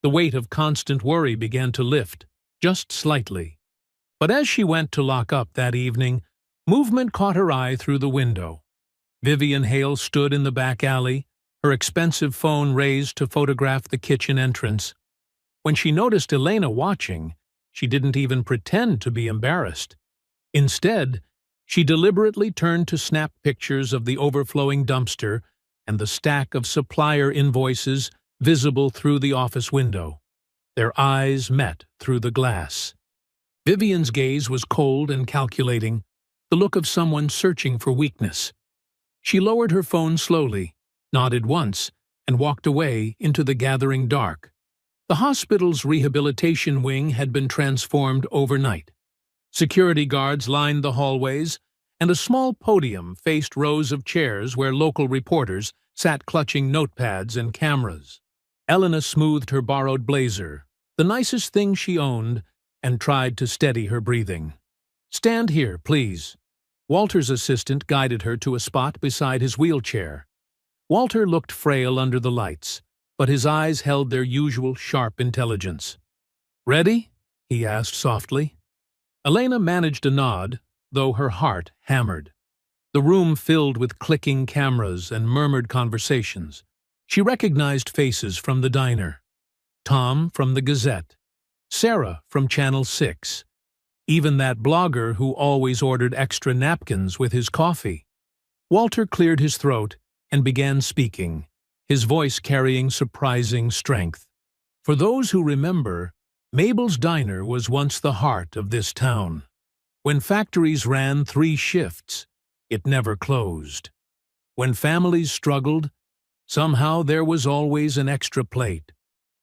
The weight of constant worry began to lift, just slightly. But as she went to lock up that evening, movement caught her eye through the window. Vivian Hale stood in the back alley, her expensive phone raised to photograph the kitchen entrance. When she noticed Elena watching, she didn't even pretend to be embarrassed. Instead, she deliberately turned to snap pictures of the overflowing dumpster and the stack of supplier invoices visible through the office window. Their eyes met through the glass. Vivian's gaze was cold and calculating, the look of someone searching for weakness. She lowered her phone slowly, nodded once, and walked away into the gathering dark. The hospital's rehabilitation wing had been transformed overnight. Security guards lined the hallways, and a small podium faced rows of chairs where local reporters sat clutching notepads and cameras. Elena smoothed her borrowed blazer, the nicest thing she owned, and tried to steady her breathing. "Stand here, please." Walter's assistant guided her to a spot beside his wheelchair. Walter looked frail under the lights, but his eyes held their usual sharp intelligence. "Ready?" he asked softly. Elena managed a nod, though her heart hammered. The room filled with clicking cameras and murmured conversations. She recognized faces from the diner. Tom from the Gazette, Sarah from Channel 6, even that blogger who always ordered extra napkins with his coffee. Walter cleared his throat and began speaking, his voice carrying surprising strength. "For those who remember, Mabel's Diner was once the heart of this town. When factories ran 3 shifts, it never closed. When families struggled, somehow there was always an extra plate.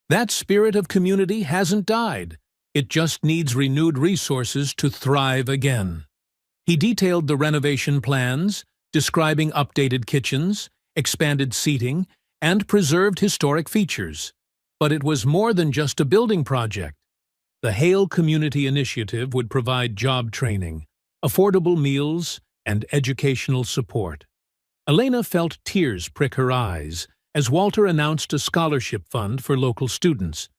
That spirit of community hasn't died. It just needs renewed resources to thrive again. He detailed the renovation plans, describing updated kitchens, expanded seating, and preserved historic features. But it was more than just a building project. The Hale Community Initiative would provide job training, affordable meals, and educational support. Elena felt tears prick her eyes as Walter announced a scholarship fund for local students.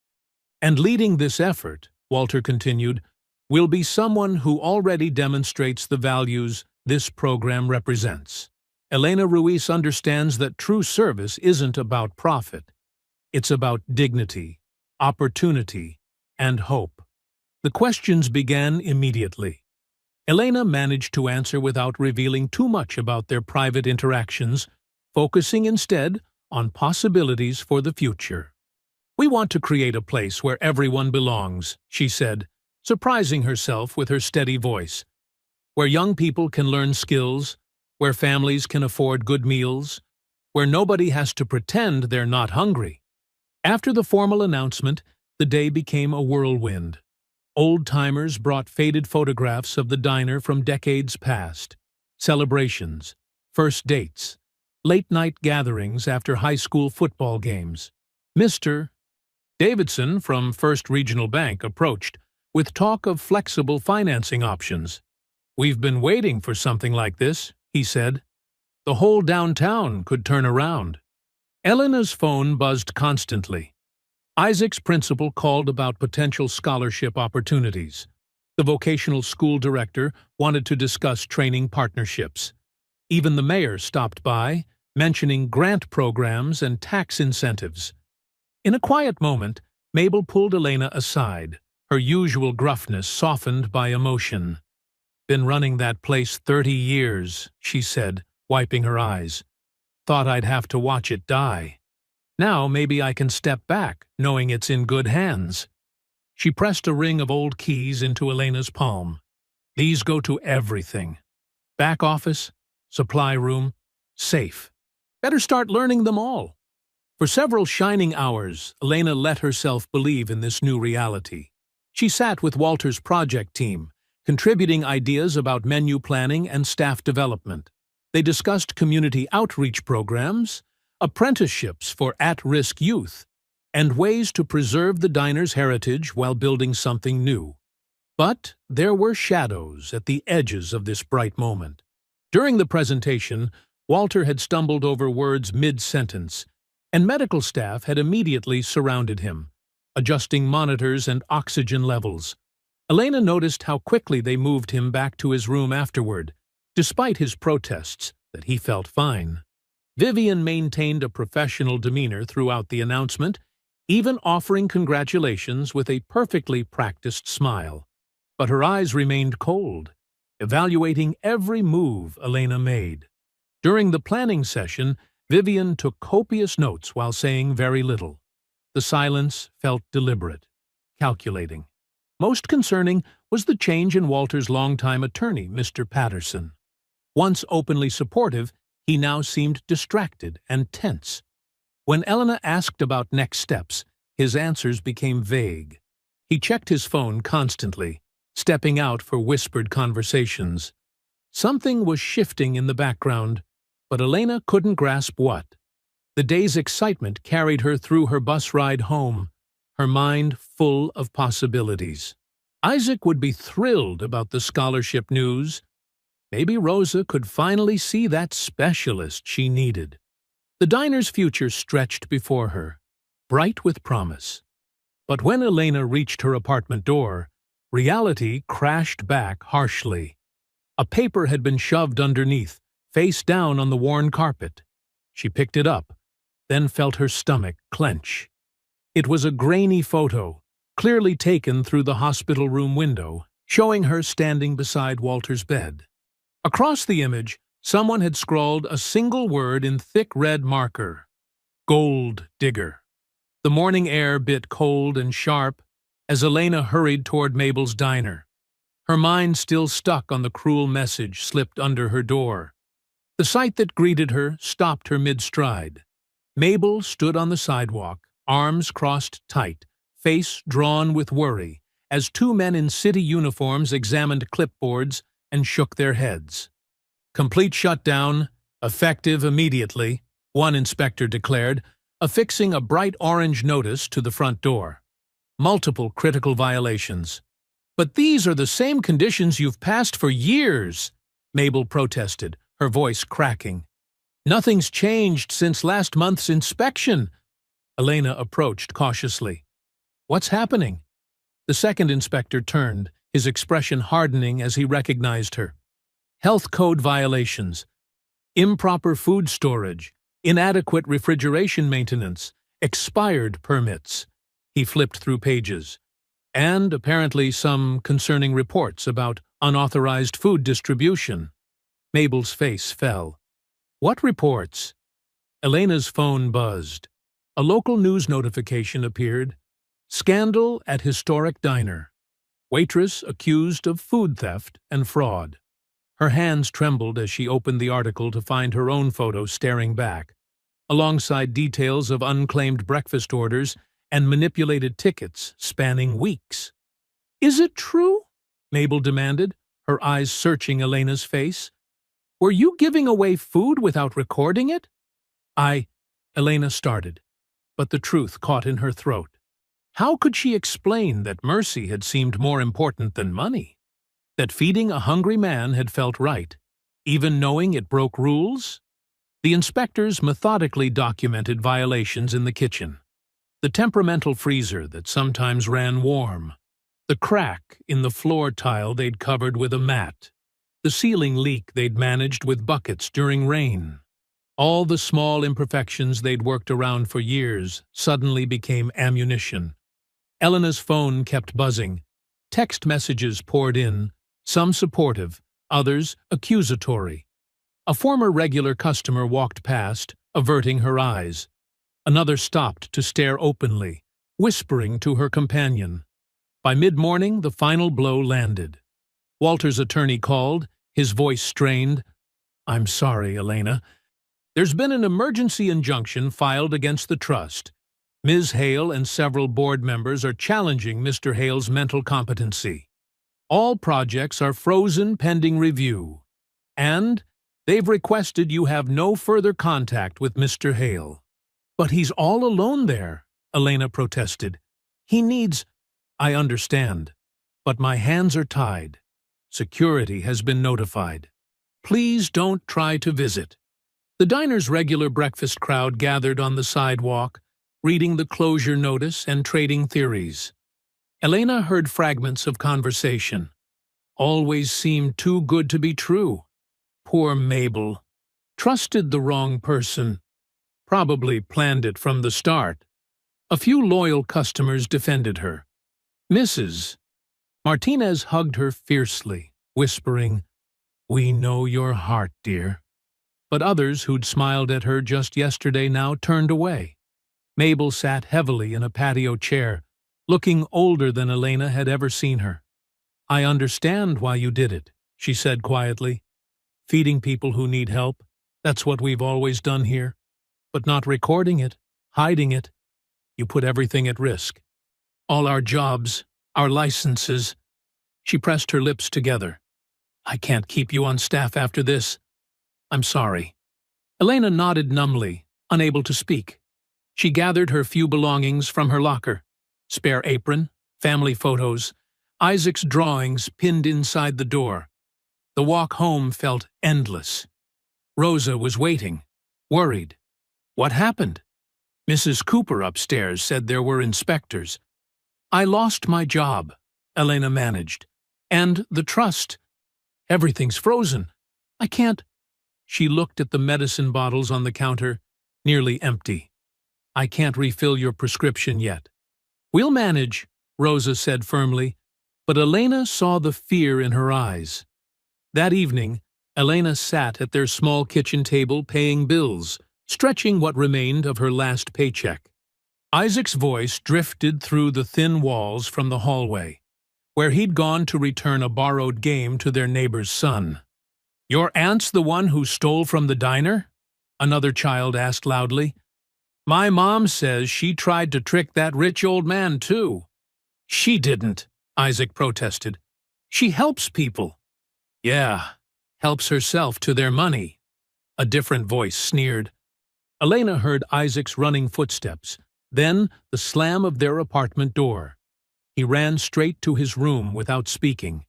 And leading this effort, Walter continued, will be someone who already demonstrates the values this program represents. Elena Ruiz understands that true service isn't about profit. It's about dignity, opportunity, and hope. The questions began immediately. Elena managed to answer without revealing too much about their private interactions, focusing instead on possibilities for the future. "We want to create a place where everyone belongs," she said, surprising herself with her steady voice. "Where young people can learn skills, where families can afford good meals, where nobody has to pretend they're not hungry." After the formal announcement, the day became a whirlwind. Old-timers brought faded photographs of the diner from decades past, celebrations, first dates, late-night gatherings after high school football games. Mr. Davidson from First Regional Bank approached with talk of flexible financing options. "We've been waiting for something like this," he said. "The whole downtown could turn around." Elena's phone buzzed constantly. Isaac's principal called about potential scholarship opportunities. The vocational school director wanted to discuss training partnerships. Even the mayor stopped by, mentioning grant programs and tax incentives. In a quiet moment, Mabel pulled Elena aside, her usual gruffness softened by emotion. "Been running that place 30 years, she said, wiping her eyes. "Thought I'd have to watch it die. Now maybe I can step back, knowing it's in good hands." She pressed a ring of old keys into Elena's palm. "These go to everything. Back office, supply room, safe. Better start learning them all." For several shining hours, Elena let herself believe in this new reality. She sat with Walter's project team, contributing ideas about menu planning and staff development. They discussed community outreach programs, apprenticeships for at-risk youth, and ways to preserve the diner's heritage while building something new. But there were shadows at the edges of this bright moment. During the presentation, Walter had stumbled over words mid-sentence, and medical staff had immediately surrounded him, adjusting monitors and oxygen levels. Elena noticed how quickly they moved him back to his room afterward, despite his protests that he felt fine. Vivian maintained a professional demeanor throughout the announcement, even offering congratulations with a perfectly practiced smile. But her eyes remained cold, evaluating every move Elena made. During the planning session, Vivian took copious notes while saying very little. The silence felt deliberate, calculating. Most concerning was the change in Walter's longtime attorney, Mr. Patterson. Once openly supportive, he now seemed distracted and tense. When Elena asked about next steps, his answers became vague. He checked his phone constantly, stepping out for whispered conversations. Something was shifting in the background, but Elena couldn't grasp what. The day's excitement carried her through her bus ride home, her mind full of possibilities. Isaac would be thrilled about the scholarship news. Maybe Rosa could finally see that specialist she needed. The diner's future stretched before her, bright with promise. But when Elena reached her apartment door, reality crashed back harshly. A paper had been shoved underneath, face down on the worn carpet. She picked it up, then felt her stomach clench. It was a grainy photo, clearly taken through the hospital room window, showing her standing beside Walter's bed. Across the image, someone had scrawled a single word in thick red marker: "Gold digger." The morning air bit cold and sharp, as Elena hurried toward Mabel's diner. Her mind still stuck on the cruel message slipped under her door. The sight that greeted her stopped her mid-stride. Mabel stood on the sidewalk, arms crossed tight, face drawn with worry, as two men in city uniforms examined clipboards and shook their heads. "Complete shutdown, effective immediately," one inspector declared, affixing a bright orange notice to the front door. "Multiple critical violations." "But these are the same conditions you've passed for years," Mabel protested, her voice cracking. "Nothing's changed since last month's inspection." Elena approached cautiously. "What's happening?" The second inspector turned, his expression hardening as he recognized her. "Health code violations, improper food storage, inadequate refrigeration maintenance, expired permits." He flipped through pages. "And apparently some concerning reports about unauthorized food distribution." Mabel's face fell. "What reports?" Elena's phone buzzed. A local news notification appeared. "Scandal at historic diner. Waitress accused of food theft and fraud." Her hands trembled as she opened the article to find her own photo staring back, alongside details of unclaimed breakfast orders and manipulated tickets spanning weeks. "Is it true?" Mabel demanded, her eyes searching Elena's face. "Were you giving away food without recording it?" Elena started, but the truth caught in her throat. How could she explain that mercy had seemed more important than money? That feeding a hungry man had felt right, even knowing it broke rules? The inspectors methodically documented violations in the kitchen. The temperamental freezer that sometimes ran warm. The crack in the floor tile they'd covered with a mat. The ceiling leak they'd managed with buckets during rain. All the small imperfections they'd worked around for years suddenly became ammunition. Elena's phone kept buzzing. Text messages poured in, some supportive, others accusatory. A former regular customer walked past, averting her eyes. Another stopped to stare openly, whispering to her companion. By mid-morning, the final blow landed. Walter's attorney called, his voice strained. "I'm sorry, Elena. There's been an emergency injunction filed against the trust. Ms. Hale and several board members are challenging Mr. Hale's mental competency. All projects are frozen pending review. And they've requested you have no further contact with Mr. Hale." "But he's all alone there," Elena protested. "He needs—" "I understand, but my hands are tied. Security has been notified. Please don't try to visit." The diner's regular breakfast crowd gathered on the sidewalk, reading the closure notice and trading theories. Elena heard fragments of conversation. "Always seemed too good to be true. Poor Mabel. Trusted the wrong person. Probably planned it from the start." A few loyal customers defended her. "Mrs." Martinez hugged her fiercely, whispering, "We know your heart, dear." But others who'd smiled at her just yesterday now turned away. Mabel sat heavily in a patio chair, looking older than Elena had ever seen her. "I understand why you did it," she said quietly. "Feeding people who need help, that's what we've always done here. But not recording it, hiding it. You put everything at risk. All our jobs, our licenses." She pressed her lips together. "I can't keep you on staff after this. I'm sorry." Elena nodded numbly, unable to speak. She gathered her few belongings from her locker. Spare apron, family photos, Isaac's drawings pinned inside the door. The walk home felt endless. Rosa was waiting, worried. What happened? Mrs. Cooper upstairs said there were inspectors. "I lost my job," Elena managed. "And the trust. Everything's frozen. I can't—" She looked at the medicine bottles on the counter, nearly empty. "I can't refill your prescription yet." "We'll manage," Rosa said firmly, but Elena saw the fear in her eyes. That evening, Elena sat at their small kitchen table paying bills, stretching what remained of her last paycheck. Isaac's voice drifted through the thin walls from the hallway, where he'd gone to return a borrowed game to their neighbor's son. "Your aunt's the one who stole from the diner?" another child asked loudly. "My mom says she tried to trick that rich old man, too." "She didn't," Isaac protested. "She helps people." "Yeah, helps herself to their money," a different voice sneered. Elena heard Isaac's running footsteps, then the slam of their apartment door. He ran straight to his room without speaking.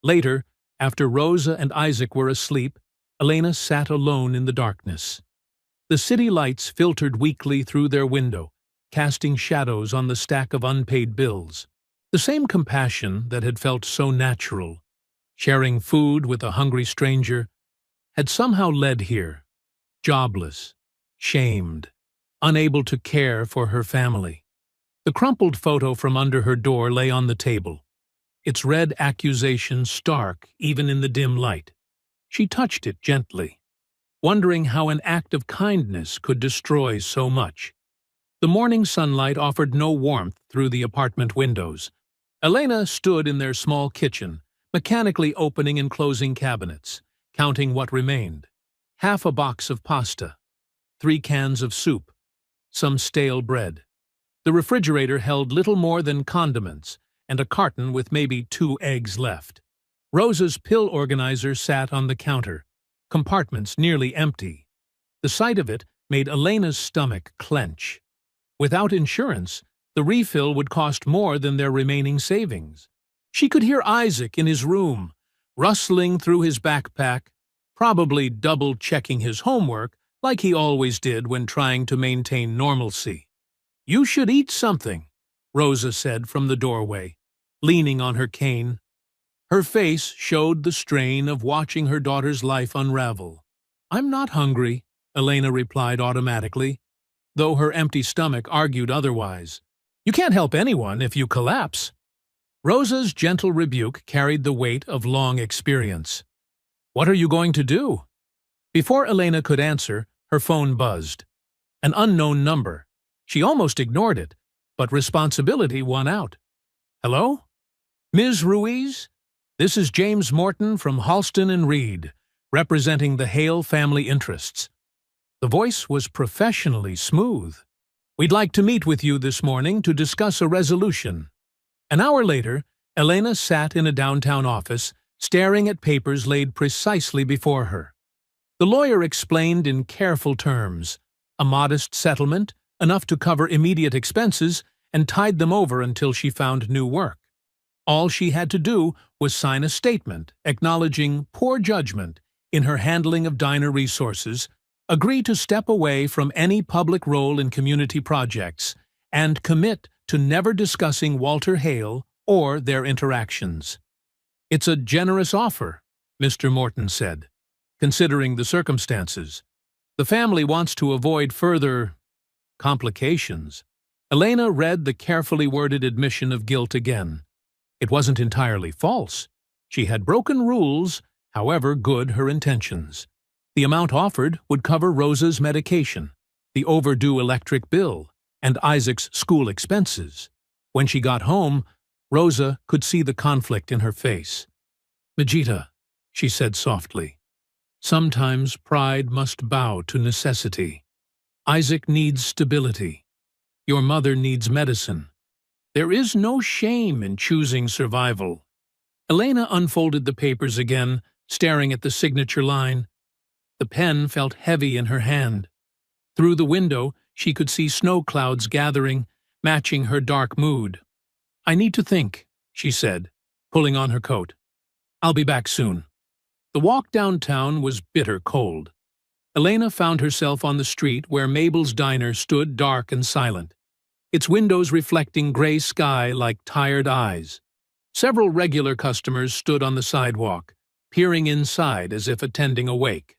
Later, after Rosa and Isaac were asleep, Elena sat alone in the darkness. The city lights filtered weakly through their window, casting shadows on the stack of unpaid bills. The same compassion that had felt so natural, sharing food with a hungry stranger, had somehow led here, jobless, shamed, unable to care for her family. The crumpled photo from under her door lay on the table, its red accusation stark even in the dim light. She touched it gently, wondering how an act of kindness could destroy so much. The morning sunlight offered no warmth through the apartment windows. Elena stood in their small kitchen, mechanically opening and closing cabinets, counting what remained. Half a box of pasta, 3 cans of soup, some stale bread. The refrigerator held little more than condiments and a carton with maybe 2 eggs left. Rosa's pill organizer sat on the counter, compartments nearly empty. The sight of it made Elena's stomach clench. Without insurance, the refill would cost more than their remaining savings. She could hear Isaac in his room, rustling through his backpack, probably double-checking his homework like he always did when trying to maintain normalcy. "You should eat something," Rosa said from the doorway, leaning on her cane. Her face showed the strain of watching her daughter's life unravel. "I'm not hungry," Elena replied automatically, though her empty stomach argued otherwise. "You can't help anyone if you collapse." Rosa's gentle rebuke carried the weight of long experience. "What are you going to do?" Before Elena could answer, her phone buzzed. An unknown number. She almost ignored it, but responsibility won out. "Hello? Ms. Ruiz? This is James Morton from Halston and Reed, representing the Hale family interests." The voice was professionally smooth. "We'd like to meet with you this morning to discuss a resolution." An hour later, Elena sat in a downtown office, staring at papers laid precisely before her. The lawyer explained in careful terms, a modest settlement, enough to cover immediate expenses, and tied them over until she found new work. All she had to do was sign a statement acknowledging poor judgment in her handling of diner resources, agree to step away from any public role in community projects, and commit to never discussing Walter Hale or their interactions. "It's a generous offer," Mr. Morton said, "considering the circumstances. The family wants to avoid further complications." Elena read the carefully worded admission of guilt again. It wasn't entirely false. She had broken rules, however good her intentions. The amount offered would cover Rosa's medication, the overdue electric bill, and Isaac's school expenses. When she got home, Rosa could see the conflict in her face. "Majita," she said softly, "sometimes pride must bow to necessity. Isaac needs stability. Your mother needs medicine. There is no shame in choosing survival." Elena unfolded the papers again, staring at the signature line. The pen felt heavy in her hand. Through the window, she could see snow clouds gathering, matching her dark mood. "I need to think," she said, pulling on her coat. "I'll be back soon." The walk downtown was bitter cold. Elena found herself on the street where Mabel's diner stood dark and silent, its windows reflecting gray sky like tired eyes. Several regular customers stood on the sidewalk, peering inside as if attending a wake.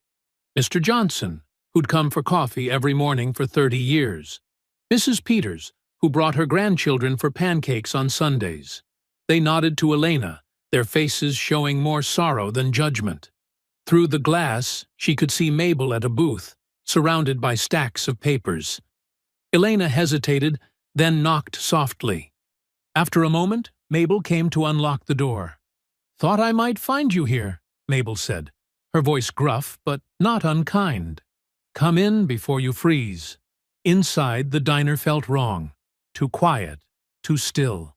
Mr. Johnson, who'd come for coffee every morning for 30 years. Mrs. Peters, who brought her grandchildren for pancakes on Sundays. They nodded to Elena, their faces showing more sorrow than judgment. Through the glass, she could see Mabel at a booth, surrounded by stacks of papers. Elena hesitated, then knocked softly. After a moment, Mabel came to unlock the door. "Thought I might find you here," Mabel said, her voice gruff but not unkind. "Come in before you freeze." Inside, the diner felt wrong. Too quiet, too still.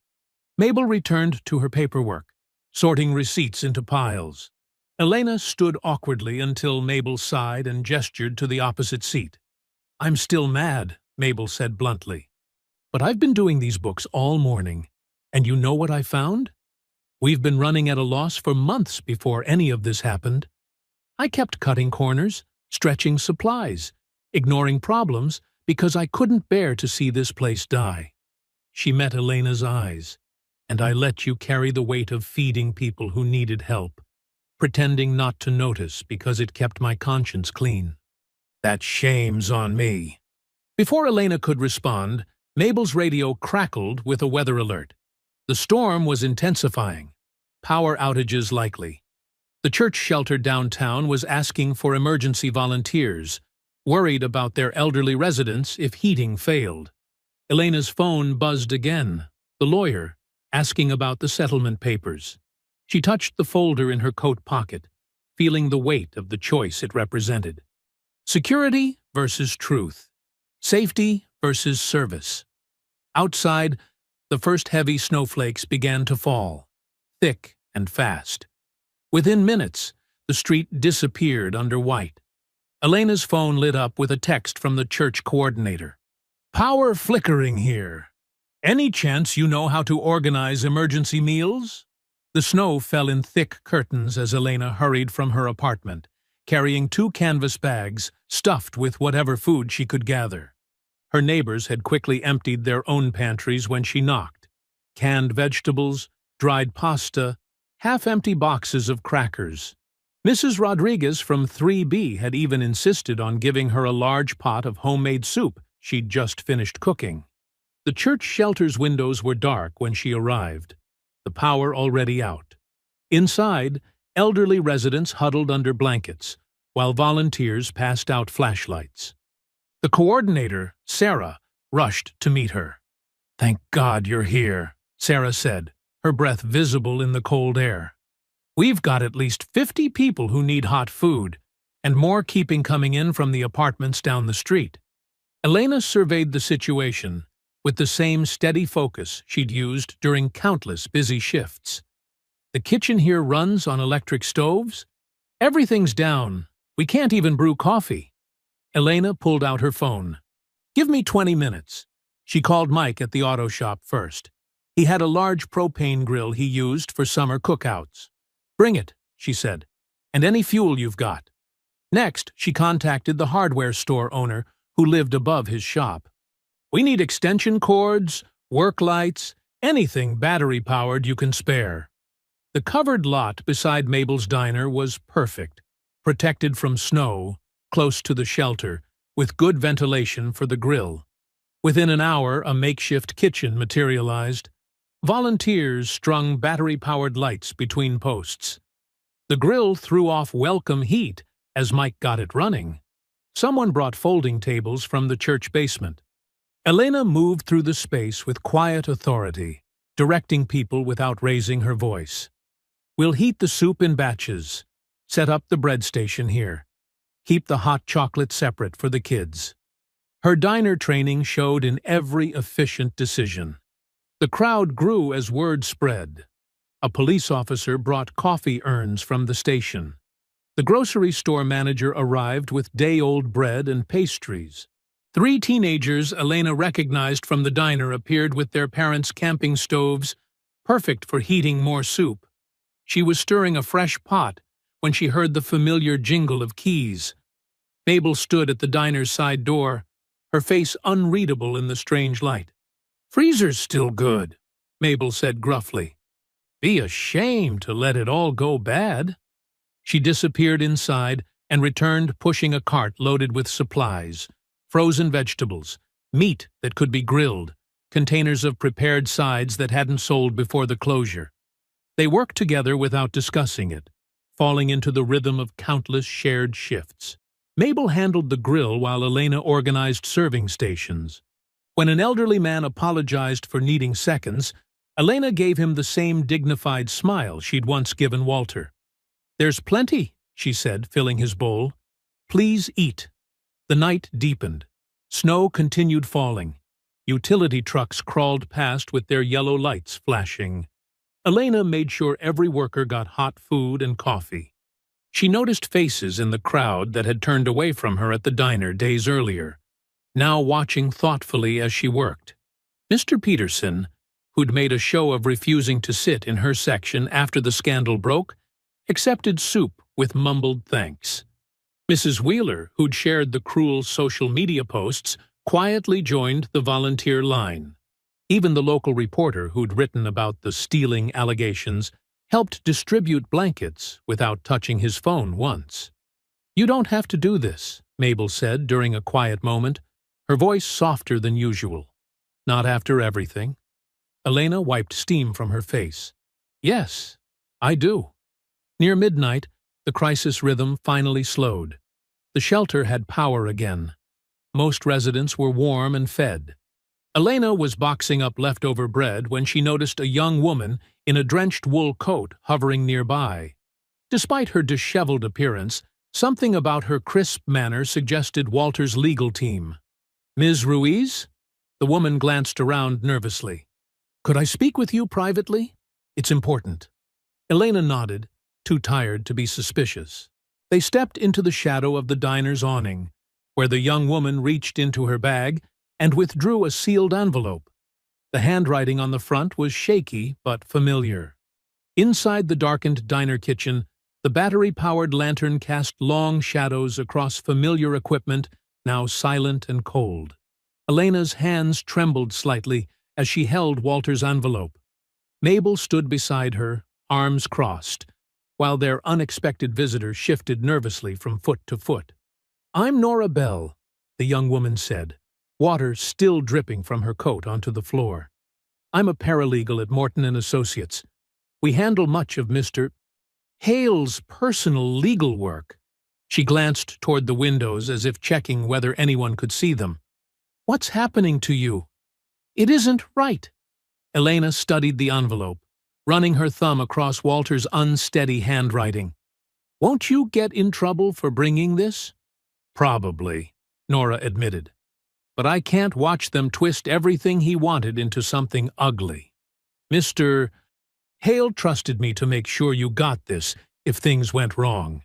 Mabel returned to her paperwork, sorting receipts into piles. Elena stood awkwardly until Mabel sighed and gestured to the opposite seat. "I'm still mad," Mabel said bluntly. "But I've been doing these books all morning, and you know what I found? We've been running at a loss for months before any of this happened. I kept cutting corners, stretching supplies, ignoring problems because I couldn't bear to see this place die." She met Elena's eyes. "And I let you carry the weight of feeding people who needed help, pretending not to notice because it kept my conscience clean. That shame's on me." Before Elena could respond, Mabel's radio crackled with a weather alert. The storm was intensifying. Power outages likely. The church shelter downtown was asking for emergency volunteers, worried about their elderly residents if heating failed. Elena's phone buzzed again. The lawyer, asking about the settlement papers. She touched the folder in her coat pocket, feeling the weight of the choice it represented. Security versus truth. Safety versus service. Outside, the first heavy snowflakes began to fall, thick and fast. Within minutes, the street disappeared under white. Elena's phone lit up with a text from the church coordinator. "Power flickering here. Any chance you know how to organize emergency meals?" The snow fell in thick curtains as Elena hurried from her apartment, carrying 2 canvas bags stuffed with whatever food she could gather. Her neighbors had quickly emptied their own pantries when she knocked. Canned vegetables, dried pasta, half-empty boxes of crackers. Mrs. Rodriguez from 3B had even insisted on giving her a large pot of homemade soup she'd just finished cooking. The church shelter's windows were dark when she arrived, the power already out. Inside, elderly residents huddled under blankets, while volunteers passed out flashlights. The coordinator, Sarah, rushed to meet her. "Thank God you're here," Sarah said, her breath visible in the cold air. "We've got at least 50 people who need hot food, and more keeping coming in from the apartments down the street." Elena surveyed the situation with the same steady focus she'd used during countless busy shifts. "The kitchen here runs on electric stoves? Everything's down. We can't even brew coffee." Elena pulled out her phone. "Give me 20 minutes." She called Mike at the auto shop first. He had a large propane grill he used for summer cookouts. "Bring it," she said, "and any fuel you've got." Next, she contacted the hardware store owner who lived above his shop. "We need extension cords, work lights, anything battery-powered you can spare." The covered lot beside Mabel's diner was perfect, protected from snow, close to the shelter, with good ventilation for the grill. Within an hour, a makeshift kitchen materialized. Volunteers strung battery-powered lights between posts. The grill threw off welcome heat as Mike got it running. Someone brought folding tables from the church basement. Elena moved through the space with quiet authority, directing people without raising her voice. "We'll heat the soup in batches. Set up the bread station here. Keep the hot chocolate separate for the kids." Her diner training showed in every efficient decision. The crowd grew as word spread. A police officer brought coffee urns from the station. The grocery store manager arrived with day-old bread and pastries. 3 teenagers Elena recognized from the diner appeared with their parents' camping stoves, perfect for heating more soup. She was stirring a fresh pot when she heard the familiar jingle of keys. Mabel stood at the diner's side door, her face unreadable in the strange light. "Freezer's still good," Mabel said gruffly. "Be a shame to let it all go bad." She disappeared inside and returned pushing a cart loaded with supplies, frozen vegetables, meat that could be grilled, containers of prepared sides that hadn't sold before the closure. They worked together without discussing it, falling into the rhythm of countless shared shifts. Mabel handled the grill while Elena organized serving stations. When an elderly man apologized for needing seconds, Elena gave him the same dignified smile she'd once given Walter. "There's plenty," she said, filling his bowl. "Please eat." The night deepened. Snow continued falling. Utility trucks crawled past with their yellow lights flashing. Elena made sure every worker got hot food and coffee. She noticed faces in the crowd that had turned away from her at the diner days earlier, now watching thoughtfully as she worked. Mr. Peterson, who'd made a show of refusing to sit in her section after the scandal broke, accepted soup with mumbled thanks. Mrs. Wheeler, who'd shared the cruel social media posts, quietly joined the volunteer line. Even the local reporter who'd written about the stealing allegations helped distribute blankets without touching his phone once. "You don't have to do this," Mabel said during a quiet moment, her voice softer than usual. "Not after everything." Elena wiped steam from her face. "Yes, I do." Near midnight, the crisis rhythm finally slowed. The shelter had power again. Most residents were warm and fed. Elena was boxing up leftover bread when she noticed a young woman in a drenched wool coat hovering nearby. Despite her disheveled appearance, something about her crisp manner suggested Walter's legal team. "Ms. Ruiz?" The woman glanced around nervously. "Could I speak with you privately? It's important." Elena nodded, too tired to be suspicious. They stepped into the shadow of the diner's awning, where the young woman reached into her bag and withdrew a sealed envelope. The handwriting on the front was shaky but familiar. Inside the darkened diner kitchen, the battery-powered lantern cast long shadows across familiar equipment, now silent and cold. Elena's hands trembled slightly as she held Walter's envelope. Mabel stood beside her, arms crossed, while their unexpected visitor shifted nervously from foot to foot. "I'm Nora Bell," the young woman said, water still dripping from her coat onto the floor. "I'm a paralegal at Morton & Associates. We handle much of Mr. Hale's personal legal work." She glanced toward the windows as if checking whether anyone could see them. "What's happening to you? It isn't right." Elena studied the envelope, running her thumb across Walter's unsteady handwriting. "Won't you get in trouble for bringing this?" "Probably," Nora admitted. "But I can't watch them twist everything he wanted into something ugly. Mr. Hale trusted me to make sure you got this if things went wrong."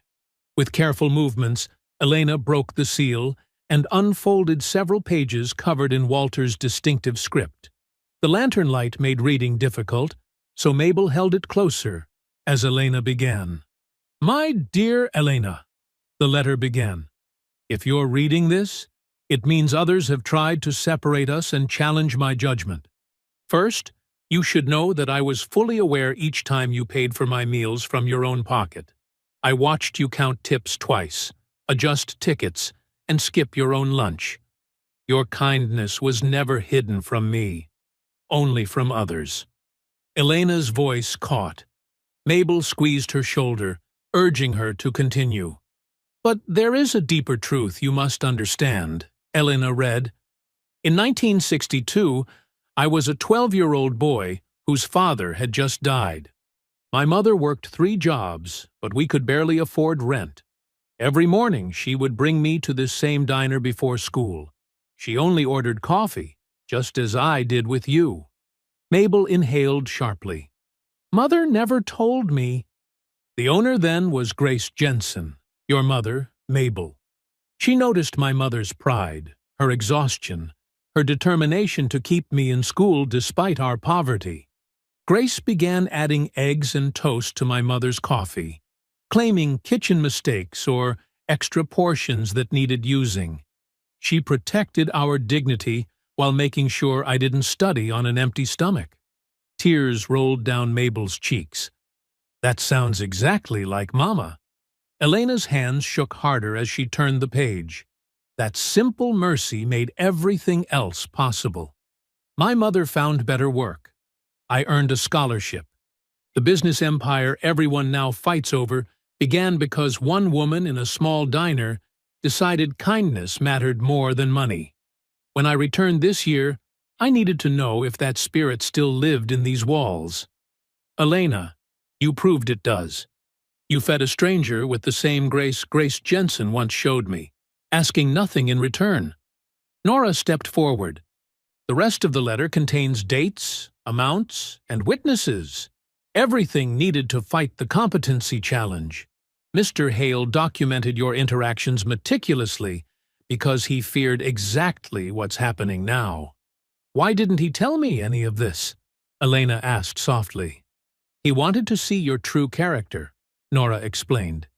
With careful movements, Elena broke the seal and unfolded several pages covered in Walter's distinctive script. The lantern light made reading difficult, so Mabel held it closer as Elena began. "My dear Elena," the letter began, "if you're reading this, it means others have tried to separate us and challenge my judgment. First, you should know that I was fully aware each time you paid for my meals from your own pocket. I watched you count tips twice, adjust tickets, and skip your own lunch. Your kindness was never hidden from me, only from others." Elena's voice caught. Mabel squeezed her shoulder, urging her to continue. "But there is a deeper truth you must understand," Elena read. "In 1962, I was a 12-year-old boy whose father had just died. My mother worked 3 jobs, but we could barely afford rent. Every morning she would bring me to this same diner before school. She only ordered coffee, just as I did with you." Mabel inhaled sharply. "Mother never told me." "The owner then was Grace Jensen, your mother, Mabel. She noticed my mother's pride, her exhaustion, her determination to keep me in school despite our poverty. Grace began adding eggs and toast to my mother's coffee, claiming kitchen mistakes or extra portions that needed using. She protected our dignity while making sure I didn't study on an empty stomach." Tears rolled down Mabel's cheeks. "That sounds exactly like Mama." Elena's hands shook harder as she turned the page. That simple mercy made everything else possible. "My mother found better work. I earned a scholarship. The business empire everyone now fights over began because one woman in a small diner decided kindness mattered more than money. When I returned this year, I needed to know if that spirit still lived in these walls. Elena, you proved it does. You fed a stranger with the same grace Grace Jensen once showed me, asking nothing in return. Nora stepped forward. The rest of the letter contains dates, amounts, and witnesses. Everything needed to fight the competency challenge. Mr. Hale documented your interactions meticulously because he feared exactly what's happening now. Why didn't he tell me any of this? Elena asked softly. He wanted to see your true character, Nora explained.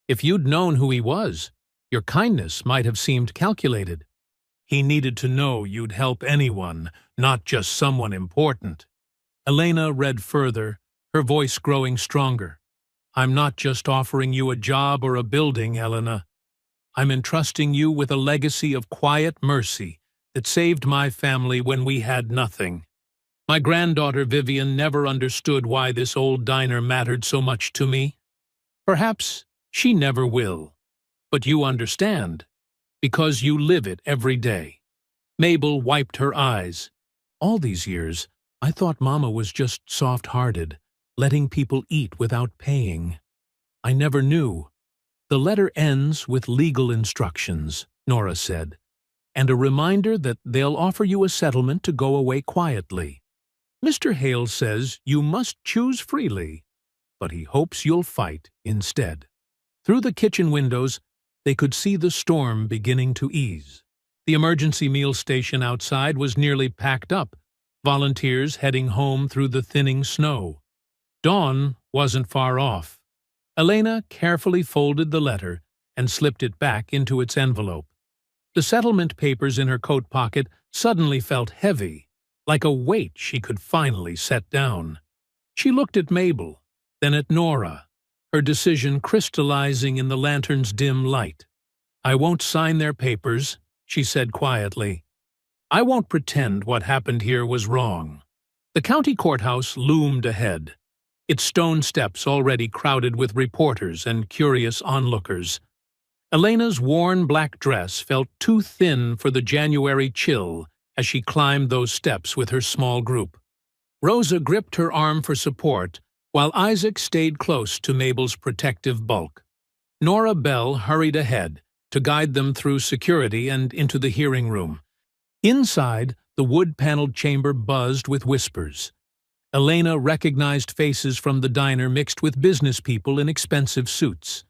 If you'd known who he was, your kindness might have seemed calculated. He needed to know you'd help anyone, not just someone important. Elena read further, her voice growing stronger. I'm not just offering you a job or a building, Elena. I'm entrusting you with a legacy of quiet mercy that saved my family when we had nothing. My granddaughter Vivian never understood why this old diner mattered so much to me. Perhaps she never will. But you understand, because you live it every day. Mabel wiped her eyes. All these years, I thought Mama was just soft-hearted, letting people eat without paying. I never knew. The letter ends with legal instructions, Nora said, and a reminder that they'll offer you a settlement to go away quietly. Mr. Hale says you must choose freely, but he hopes you'll fight instead. Through the kitchen windows, they could see the storm beginning to ease. The emergency meal station outside was nearly packed up, volunteers heading home through the thinning snow. Dawn wasn't far off. Elena carefully folded the letter and slipped it back into its envelope. The settlement papers in her coat pocket suddenly felt heavy, like a weight she could finally set down. She looked at Mabel, then at Nora, her decision crystallizing in the lantern's dim light. I won't sign their papers, she said quietly. I won't pretend what happened here was wrong. The county courthouse loomed ahead, its stone steps already crowded with reporters and curious onlookers. Elena's worn black dress felt too thin for the January chill as she climbed those steps with her small group. Rosa gripped her arm for support, while Isaac stayed close to Mabel's protective bulk. Nora Bell hurried ahead to guide them through security and into the hearing room. Inside, the wood-paneled chamber buzzed with whispers. Elena recognized faces from the diner mixed with business people in expensive suits.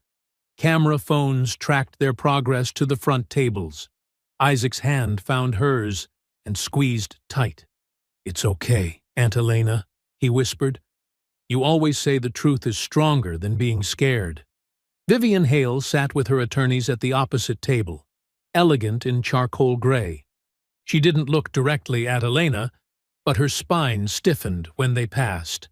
Camera phones tracked their progress to the front tables. Isaac's hand found hers and squeezed tight. It's okay, Aunt Elena, he whispered. You always say the truth is stronger than being scared. Vivian Hale sat with her attorneys at the opposite table, elegant in charcoal gray. She didn't look directly at Elena, but her spine stiffened when they passed.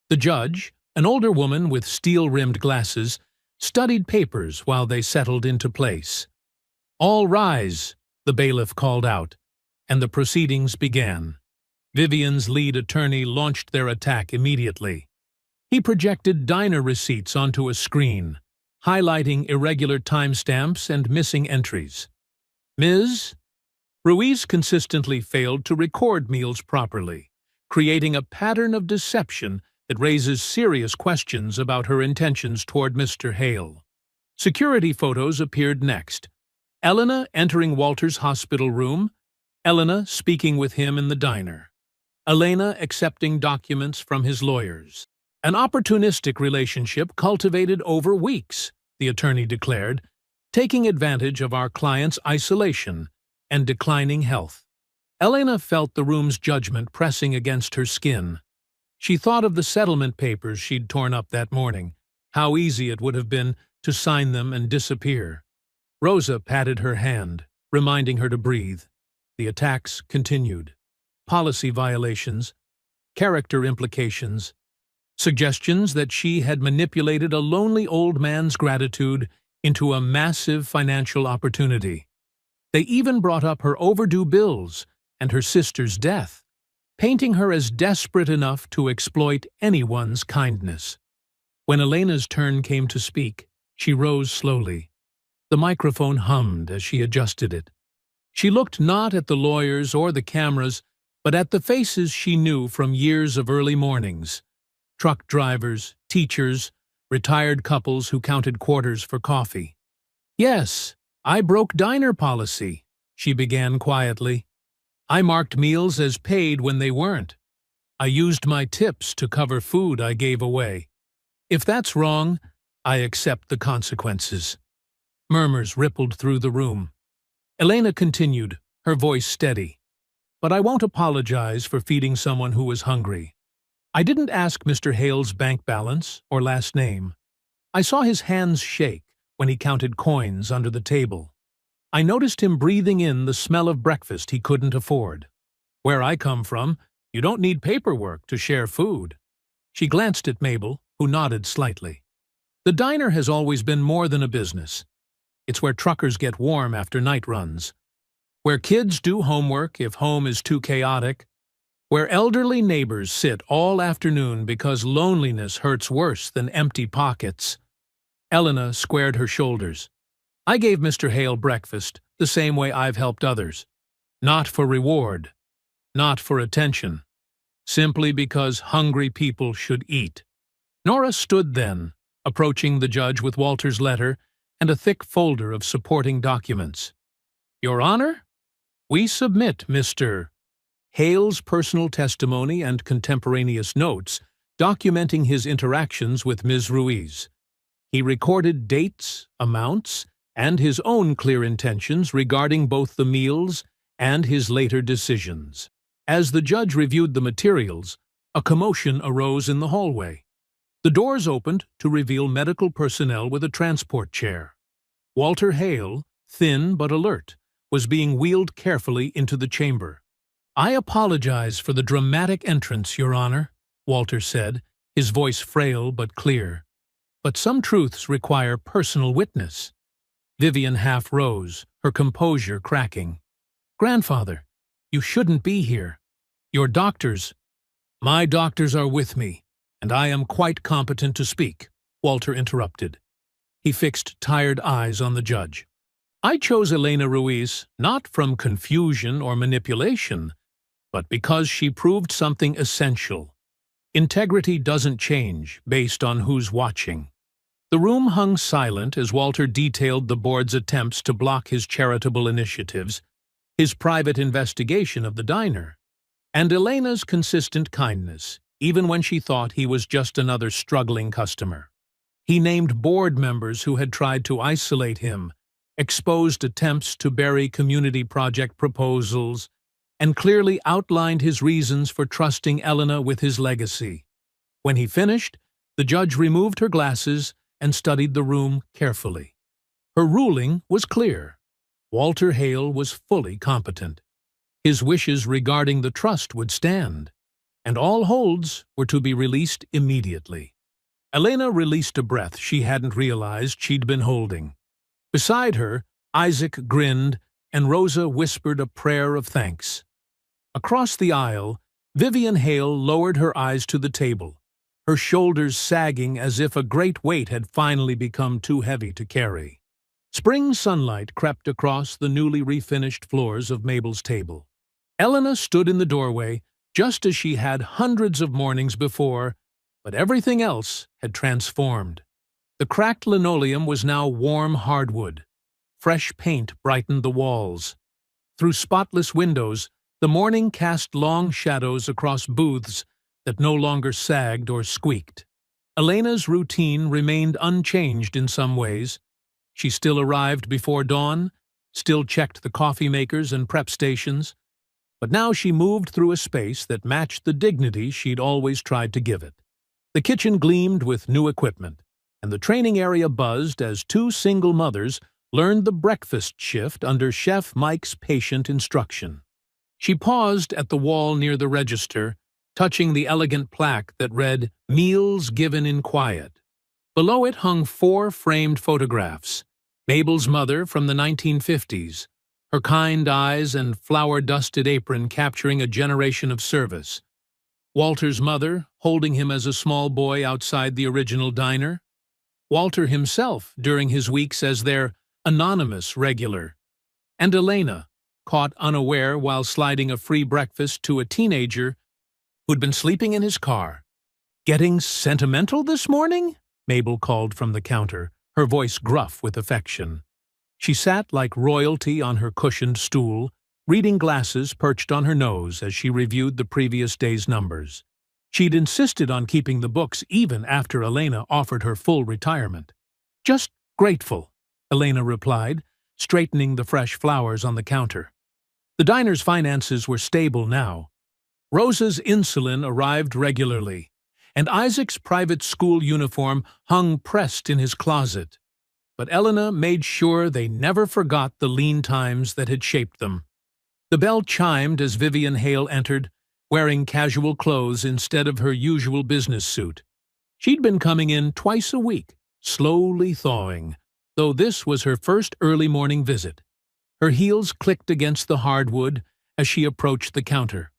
The judge, an older woman with steel-rimmed glasses, studied papers while they settled into place. All rise, the bailiff called out, and the proceedings began. Vivian's lead attorney launched their attack immediately. He projected diner receipts onto a screen, highlighting irregular timestamps and missing entries. Ms. Ruiz consistently failed to record meals properly, creating a pattern of deception that raises serious questions about her intentions toward Mr. Hale. Security photos appeared next. Elena entering Walter's hospital room, Elena speaking with him in the diner, Elena accepting documents from his lawyers. An opportunistic relationship cultivated over weeks, the attorney declared, taking advantage of our client's isolation and declining health. Elena felt the room's judgment pressing against her skin. She thought of the settlement papers she'd torn up that morning, how easy it would have been to sign them and disappear. Rosa patted her hand, reminding her to breathe. The attacks continued. Policy violations, character implications, suggestions that she had manipulated a lonely old man's gratitude into a massive financial opportunity. They even brought up her overdue bills and her sister's death, painting her as desperate enough to exploit anyone's kindness. When Elena's turn came to speak, she rose slowly. The microphone hummed as she adjusted it. She looked not at the lawyers or the cameras, but at the faces she knew from years of early mornings. Truck drivers, teachers, retired couples who counted quarters for coffee. "Yes, I broke diner policy," she began quietly. "I marked meals as paid when they weren't. I used my tips to cover food I gave away. If that's wrong, I accept the consequences." Murmurs rippled through the room. Elena continued, her voice steady. "But I won't apologize for feeding someone who was hungry. I didn't ask Mr. Hale's bank balance or last name. I saw his hands shake when he counted coins under the table. I noticed him breathing in the smell of breakfast he couldn't afford. Where I come from, you don't need paperwork to share food." She glanced at Mabel, who nodded slightly. "The diner has always been more than a business. It's where truckers get warm after night runs, where kids do homework if home is too chaotic, where elderly neighbors sit all afternoon because loneliness hurts worse than empty pockets." Elena squared her shoulders. "I gave Mr. Hale breakfast the same way I've helped others. Not for reward, not for attention, simply because hungry people should eat." Nora stood then, approaching the judge with Walter's letter and a thick folder of supporting documents. "Your Honor, we submit Mr. Hale's personal testimony and contemporaneous notes documenting his interactions with Ms. Ruiz. He recorded dates, amounts, and his own clear intentions regarding both the meals and his later decisions." As the judge reviewed the materials, a commotion arose in the hallway. The doors opened to reveal medical personnel with a transport chair. Walter Hale, thin but alert, was being wheeled carefully into the chamber. "I apologize for the dramatic entrance, Your Honor," Walter said, his voice frail but clear. "But some truths require personal witness." Vivian half rose, her composure cracking. "Grandfather, you shouldn't be here. Your doctors—" "My doctors are with me, and I am quite competent to speak," Walter interrupted. He fixed tired eyes on the judge. "I chose Elena Ruiz not from confusion or manipulation, but because she proved something essential. Integrity doesn't change based on who's watching." The room hung silent as Walter detailed the board's attempts to block his charitable initiatives, his private investigation of the diner, and Elena's consistent kindness, even when she thought he was just another struggling customer. He named board members who had tried to isolate him, exposed attempts to bury community project proposals, and clearly outlined his reasons for trusting Elena with his legacy. When he finished, the judge removed her glasses and studied the room carefully. Her ruling was clear. Walter Hale was fully competent. His wishes regarding the trust would stand, and all holds were to be released immediately. Elena released a breath she hadn't realized she'd been holding. Beside her, Isaac grinned, and Rosa whispered a prayer of thanks. Across the aisle, Vivian Hale lowered her eyes to the table, her shoulders sagging as if a great weight had finally become too heavy to carry. Spring sunlight crept across the newly refinished floors of Mabel's table. Elena stood in the doorway, just as she had hundreds of mornings before, but everything else had transformed. The cracked linoleum was now warm hardwood. Fresh paint brightened the walls. Through spotless windows, the morning cast long shadows across booths that no longer sagged or squeaked. Elena's routine remained unchanged in some ways. She still arrived before dawn, still checked the coffee makers and prep stations, but now she moved through a space that matched the dignity she'd always tried to give it. The kitchen gleamed with new equipment, and the training area buzzed as two single mothers learned the breakfast shift under Chef Mike's patient instruction. She paused at the wall near the register, touching the elegant plaque that read, "Meals Given in Quiet." Below it hung 4 framed photographs: Mabel's mother from the 1950s, her kind eyes and flour-dusted apron capturing a generation of service; Walter's mother, holding him as a small boy outside the original diner; Walter himself during his weeks as their anonymous regular; and Elena, caught unaware while sliding a free breakfast to a teenager who'd been sleeping in his car. "Getting sentimental this morning?" Mabel called from the counter, her voice gruff with affection. She sat like royalty on her cushioned stool, reading glasses perched on her nose as she reviewed the previous day's numbers. She'd insisted on keeping the books even after Elena offered her full retirement. "Just grateful," Elena replied, straightening the fresh flowers on the counter. The diner's finances were stable now. Rosa's insulin arrived regularly, and Isaac's private school uniform hung pressed in his closet. But Elena made sure they never forgot the lean times that had shaped them. The bell chimed as Vivian Hale entered, wearing casual clothes instead of her usual business suit. She'd been coming in twice a week, slowly thawing, though this was her first early morning visit. Her heels clicked against the hardwood as she approached the counter.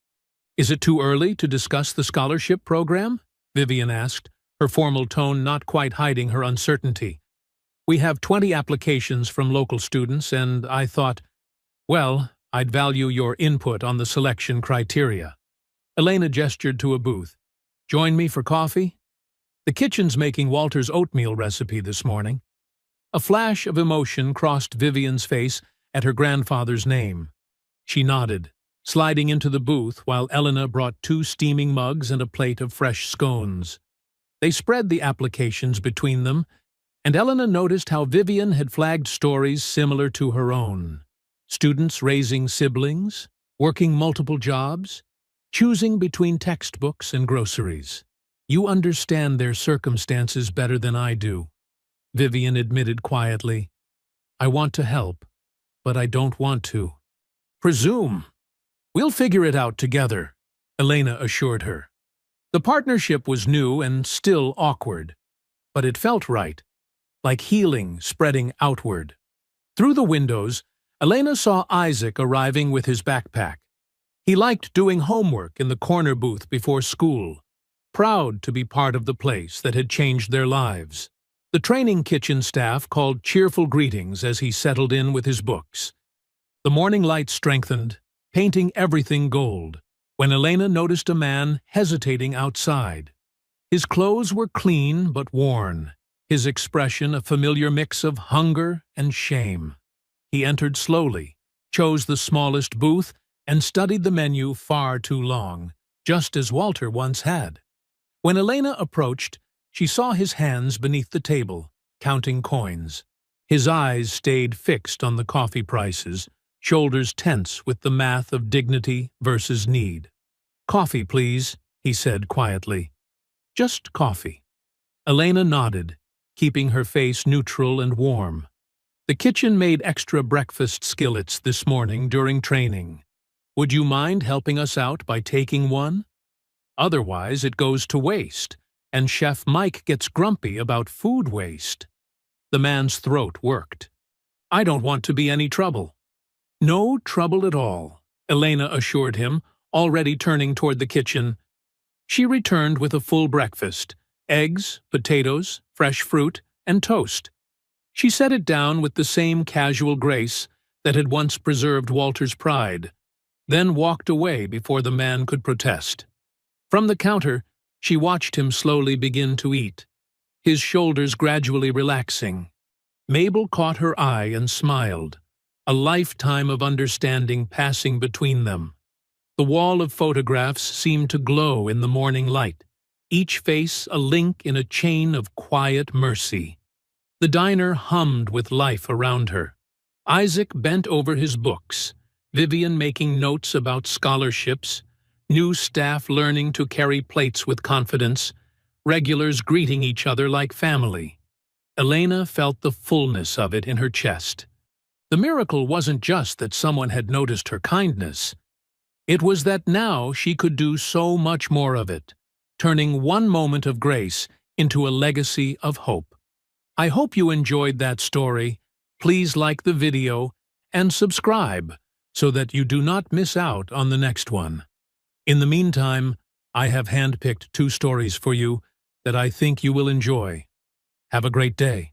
"Is it too early to discuss the scholarship program?" Vivian asked, her formal tone not quite hiding her uncertainty. "We have 20 applications from local students, and I thought, well, I'd value your input on the selection criteria." Elena gestured to a booth. "Join me for coffee?" "The kitchen's making Walter's oatmeal recipe this morning." A flash of emotion crossed Vivian's face at her grandfather's name. She nodded, sliding into the booth while Elena brought 2 steaming mugs and a plate of fresh scones. They spread the applications between them, and Elena noticed how Vivian had flagged stories similar to her own. Students raising siblings, working multiple jobs, choosing between textbooks and groceries. "You understand their circumstances better than I do," Vivian admitted quietly. "I want to help, but I don't want to." "Presume. We'll figure it out together," Elena assured her. The partnership was new and still awkward, but it felt right, like healing spreading outward. Through the windows, Elena saw Isaac arriving with his backpack. He liked doing homework in the corner booth before school, proud to be part of the place that had changed their lives. The training kitchen staff called cheerful greetings as he settled in with his books. The morning light strengthened, painting everything gold, when Elena noticed a man hesitating outside. His clothes were clean but worn, his expression a familiar mix of hunger and shame. He entered slowly, chose the smallest booth, and studied the menu far too long, just as Walter once had. When Elena approached, she saw his hands beneath the table, counting coins. His eyes stayed fixed on the coffee prices, shoulders tense with the math of dignity versus need. "Coffee, please," he said quietly. "Just coffee." Elena nodded, keeping her face neutral and warm. "The kitchen made extra breakfast skillets this morning during training. Would you mind helping us out by taking one? Otherwise, it goes to waste, and Chef Mike gets grumpy about food waste." The man's throat worked. "I don't want to be any trouble." "No trouble at all," Elena assured him, already turning toward the kitchen. She returned with a full breakfast: eggs, potatoes, fresh fruit, and toast. She set it down with the same casual grace that had once preserved Walter's pride, then walked away before the man could protest. From the counter, she watched him slowly begin to eat, his shoulders gradually relaxing. Mabel caught her eye and smiled, a lifetime of understanding passing between them. The wall of photographs seemed to glow in the morning light, each face a link in a chain of quiet mercy. The diner hummed with life around her. Isaac bent over his books, Vivian making notes about scholarships, new staff learning to carry plates with confidence, regulars greeting each other like family. Elena felt the fullness of it in her chest. The miracle wasn't just that someone had noticed her kindness. It was that now she could do so much more of it, turning one moment of grace into a legacy of hope. I hope you enjoyed that story. Please like the video and subscribe so that you do not miss out on the next one. In the meantime, I have handpicked 2 stories for you that I think you will enjoy. Have a great day.